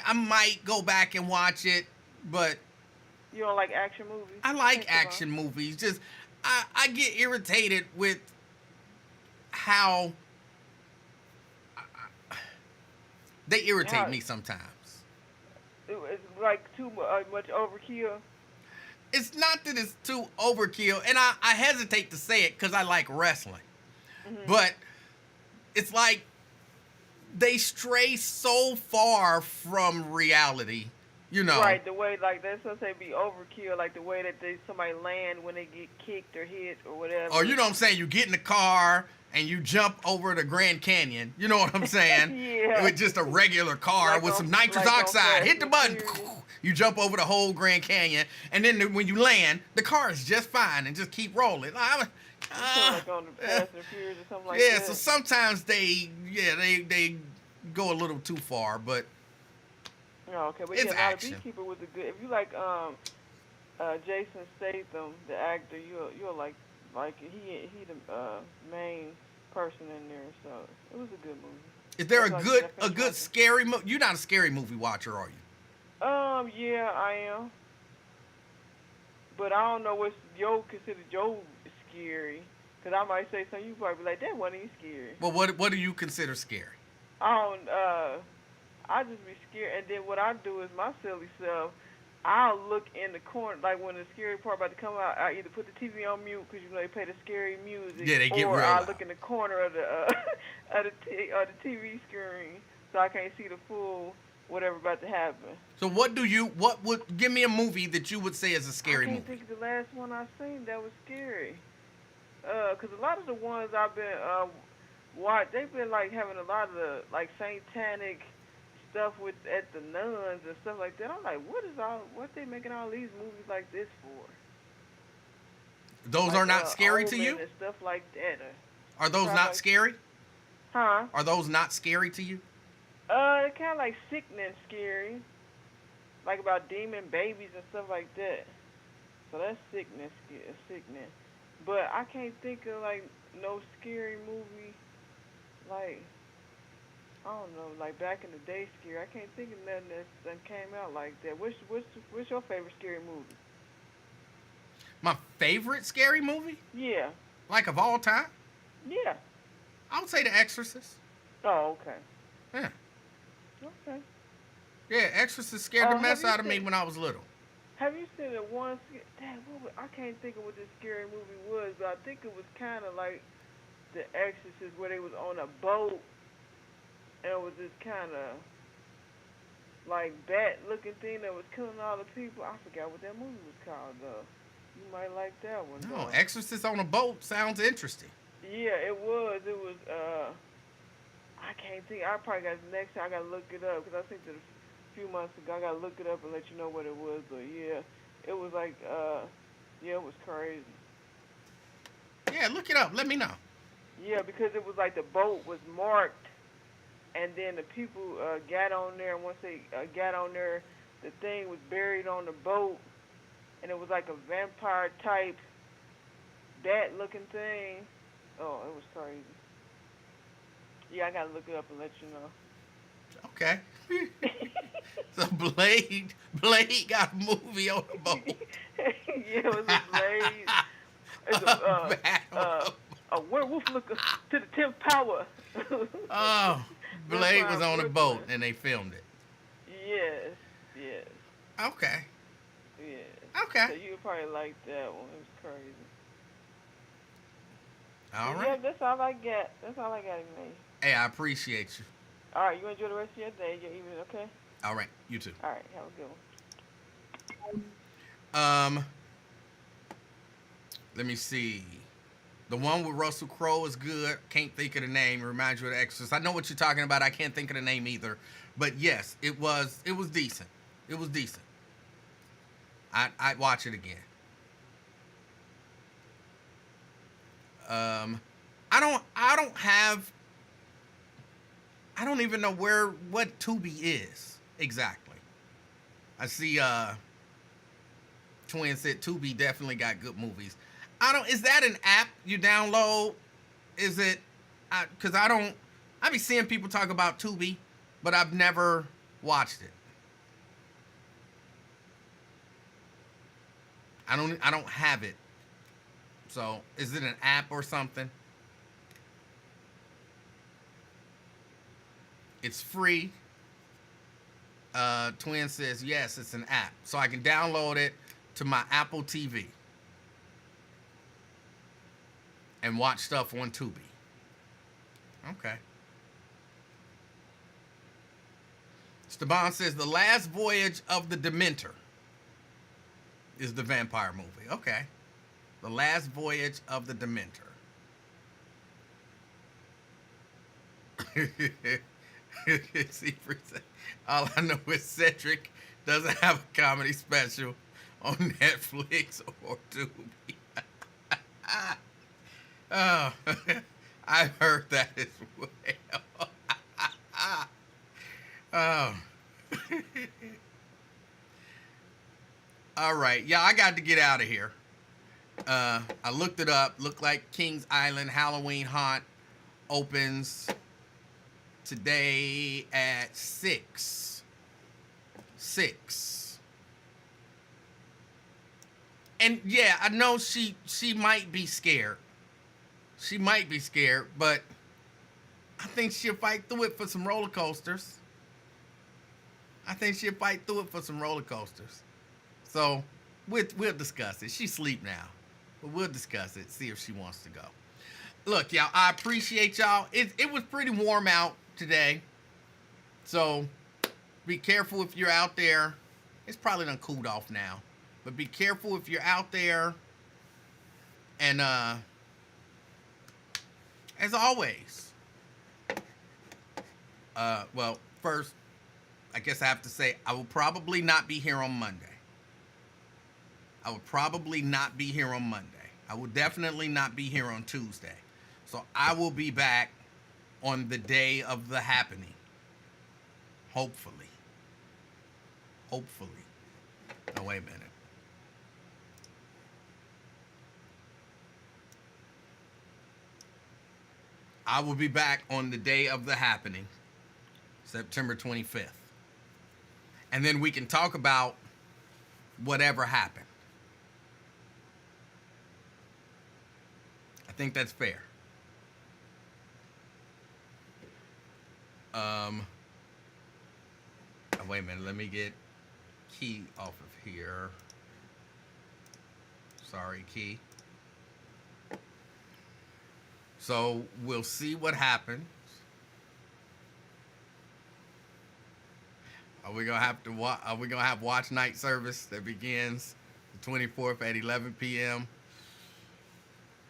Speaker 1: I might go back and watch it, but
Speaker 7: You don't like action movies?
Speaker 1: I like action movies. Just I get irritated with how they irritate me sometimes.
Speaker 7: It's like too much overkill.
Speaker 1: It's not that it's too overkill, and I hesitate to say it because I like wrestling, but it's like they stray so far from reality,
Speaker 7: Right, the way, like, they're supposed to be overkill, like the way that somebody land when they get kicked or hit or whatever.
Speaker 1: Or, you know what I'm saying, you get in the car and you jump over the Grand Canyon, you know what I'm saying?
Speaker 7: Yeah.
Speaker 1: With just a regular car
Speaker 7: Like
Speaker 1: with
Speaker 7: on-
Speaker 1: some nitrous
Speaker 7: like on
Speaker 1: oxide,
Speaker 7: Fast
Speaker 1: hit the
Speaker 7: and
Speaker 1: button,
Speaker 7: Furious.
Speaker 1: you jump over the whole Grand Canyon, and then when you land, the car is just fine and just keep rolling.
Speaker 7: Like on the Fast and Furious or something like
Speaker 1: yeah,
Speaker 7: that.
Speaker 1: so sometimes they go a little too far, but
Speaker 7: Oh, okay, but
Speaker 1: it's
Speaker 7: yeah, now
Speaker 1: action.
Speaker 7: The Beekeeper was a good. If you like Jason Statham, the actor, you'll like it. He the main person in there, so it was a good movie.
Speaker 1: Is there
Speaker 7: That's
Speaker 1: a
Speaker 7: like
Speaker 1: good
Speaker 7: watching.
Speaker 1: scary movie? You're not a scary movie watcher, are you?
Speaker 7: Yeah, I am. But I don't know what's considered your scary. Because I might say something, you probably be like, that wasn't even scary.
Speaker 1: Well, what do you consider scary?
Speaker 7: I just be scared. And then what I do is my silly self, I'll look in the corner, like when the scary part about to come out, I either put the TV on mute because, they play the scary music.
Speaker 1: Yeah, they get
Speaker 7: or
Speaker 1: real
Speaker 7: I
Speaker 1: loud.
Speaker 7: look in the corner of the the TV screen so I can't see the full whatever about to happen.
Speaker 1: So give me a movie that you would say is a scary
Speaker 7: I
Speaker 1: movie?
Speaker 7: can't think of the last one I seen that was scary. Because a lot of the ones I've been watch, they've been like having a lot of the like satanic stuff at the nuns and stuff like that. I'm like, what they making all these movies like this for?
Speaker 1: Those
Speaker 7: like,
Speaker 1: are not scary to
Speaker 7: Omen
Speaker 1: you?
Speaker 7: and stuff like that.
Speaker 1: Are those not scary?
Speaker 7: Huh?
Speaker 1: Are those not scary to you?
Speaker 7: Kind of like sickening, scary, like about demon babies and stuff like that. So that's sickening. But I can't think of like no scary movie, like I don't know, like back in the day scary. I can't think of nothing that came out like that. What's your favorite scary movie?
Speaker 1: My favorite scary movie?
Speaker 7: Yeah.
Speaker 1: Like of all time?
Speaker 7: Yeah.
Speaker 1: I would say The Exorcist.
Speaker 7: Oh, okay.
Speaker 1: Yeah.
Speaker 7: Okay.
Speaker 1: Yeah, Exorcist scared the
Speaker 7: have
Speaker 1: mess
Speaker 7: you
Speaker 1: out of me
Speaker 7: seen-
Speaker 1: when I was little.
Speaker 7: Have you seen it once? Dang, I can't think of what this scary movie was, but I think it was kind of like The Exorcist, where they was on a boat and it was this kind of like bat looking thing that was killing all the people. I forgot what that movie was called though. You might like that one
Speaker 1: No,
Speaker 7: though.
Speaker 1: Exorcist on a boat sounds interesting.
Speaker 7: Yeah, it was. It was. I can't think. I probably got next time. I gotta look it up because I think that a few months ago. I gotta look it up and let you know what it was. But yeah, it was like. Yeah, it was crazy.
Speaker 1: Yeah, look it up. Let me know.
Speaker 7: Yeah, because it was like the boat was marked, and then the people got on there. And once they got on there, the thing was buried on the boat, and it was like a vampire type bat looking thing. Oh, it was crazy. Yeah, I gotta look it up and let you know.
Speaker 1: Okay. So Blade got a movie on the boat.
Speaker 7: Yeah, it was a Blade. It's a werewolf look to the 10th power.
Speaker 1: Oh,
Speaker 7: That's
Speaker 1: Blade
Speaker 7: why
Speaker 1: was
Speaker 7: I'm
Speaker 1: on a
Speaker 7: Brooklyn.
Speaker 1: boat and they filmed it.
Speaker 7: Yes, yes,
Speaker 1: Okay.
Speaker 7: yes. So
Speaker 1: Okay.
Speaker 7: you probably like that one. It was crazy.
Speaker 1: All
Speaker 7: But
Speaker 1: right.
Speaker 7: yeah, that's all I got. That's all I got, man.
Speaker 1: Hey, I appreciate you.
Speaker 7: All right, you enjoy the rest of your day, your evening, okay?
Speaker 1: All right. You too.
Speaker 7: All right, have a good one.
Speaker 1: Let me see. The one with Russell Crowe is good. Can't think of the name. It reminds you of The Exorcist. I know what you're talking about. I can't think of the name either. But yes, it was decent. It was decent. I'd watch it again. I don't even know what Tubi is exactly. I see Twin said Tubi definitely got good movies. Is that an app you download? Is it cuz I be seeing people talk about Tubi, but I've never watched it. I don't have it. So, is it an app or something? It's free. Twin says, yes, it's an app. So I can download it to my Apple TV and watch stuff on Tubi. Okay. Staban says, The Last Voyage of the Dementor is the vampire movie. Okay. The Last Voyage of the Dementor. See, all I know is Cedric doesn't have a comedy special on Netflix or Tubi. Oh, I've heard that as well. Oh. All right. Yeah, I got to get out of here. I looked it up. Looked like Kings Island Halloween Haunt opens today at 6. And yeah, I know she might be scared. She might be scared, but I think she'll fight through it for some roller coasters. So we'll discuss it. She's asleep now, but we'll discuss it. See if she wants to go. Look, y'all, I appreciate y'all. It was pretty warm out today, so be careful if you're out there. It's probably done cooled off now, but be careful if you're out there. And as always, well, first, I guess I have to say I will probably not be here on Monday. I will definitely not be here on Tuesday. So I will be back on the day of the happening. Hopefully. Oh, wait a minute. I will be back on the day of the happening, September 25th. And then we can talk about whatever happened. I think that's fair. Wait a minute. Let me get Key off of here. Sorry, Key. So we'll see what happens. Are we gonna have to Are we gonna have watch night service that begins the 24th at 11 p.m.?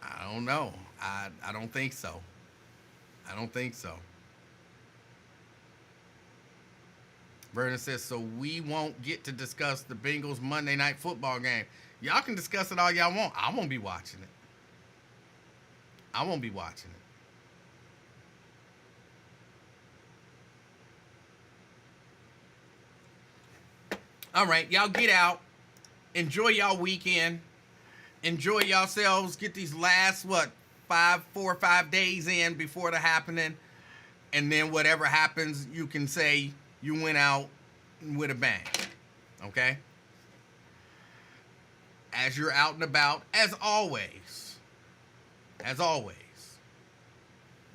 Speaker 1: I don't know. I don't think so. I don't think so. Vernon says, so we won't get to discuss the Bengals Monday night football game. Y'all can discuss it all y'all want. I won't be watching it. I won't be watching it. All right, y'all get out. Enjoy y'all weekend. Enjoy yourselves. Get these last, 4 or 5 days in before the happening. And then whatever happens, you can say you went out with a bang. Okay? As you're out and about, as always,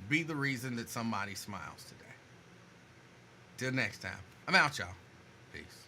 Speaker 1: be the reason that somebody smiles today. Till next time. I'm out, y'all. Peace.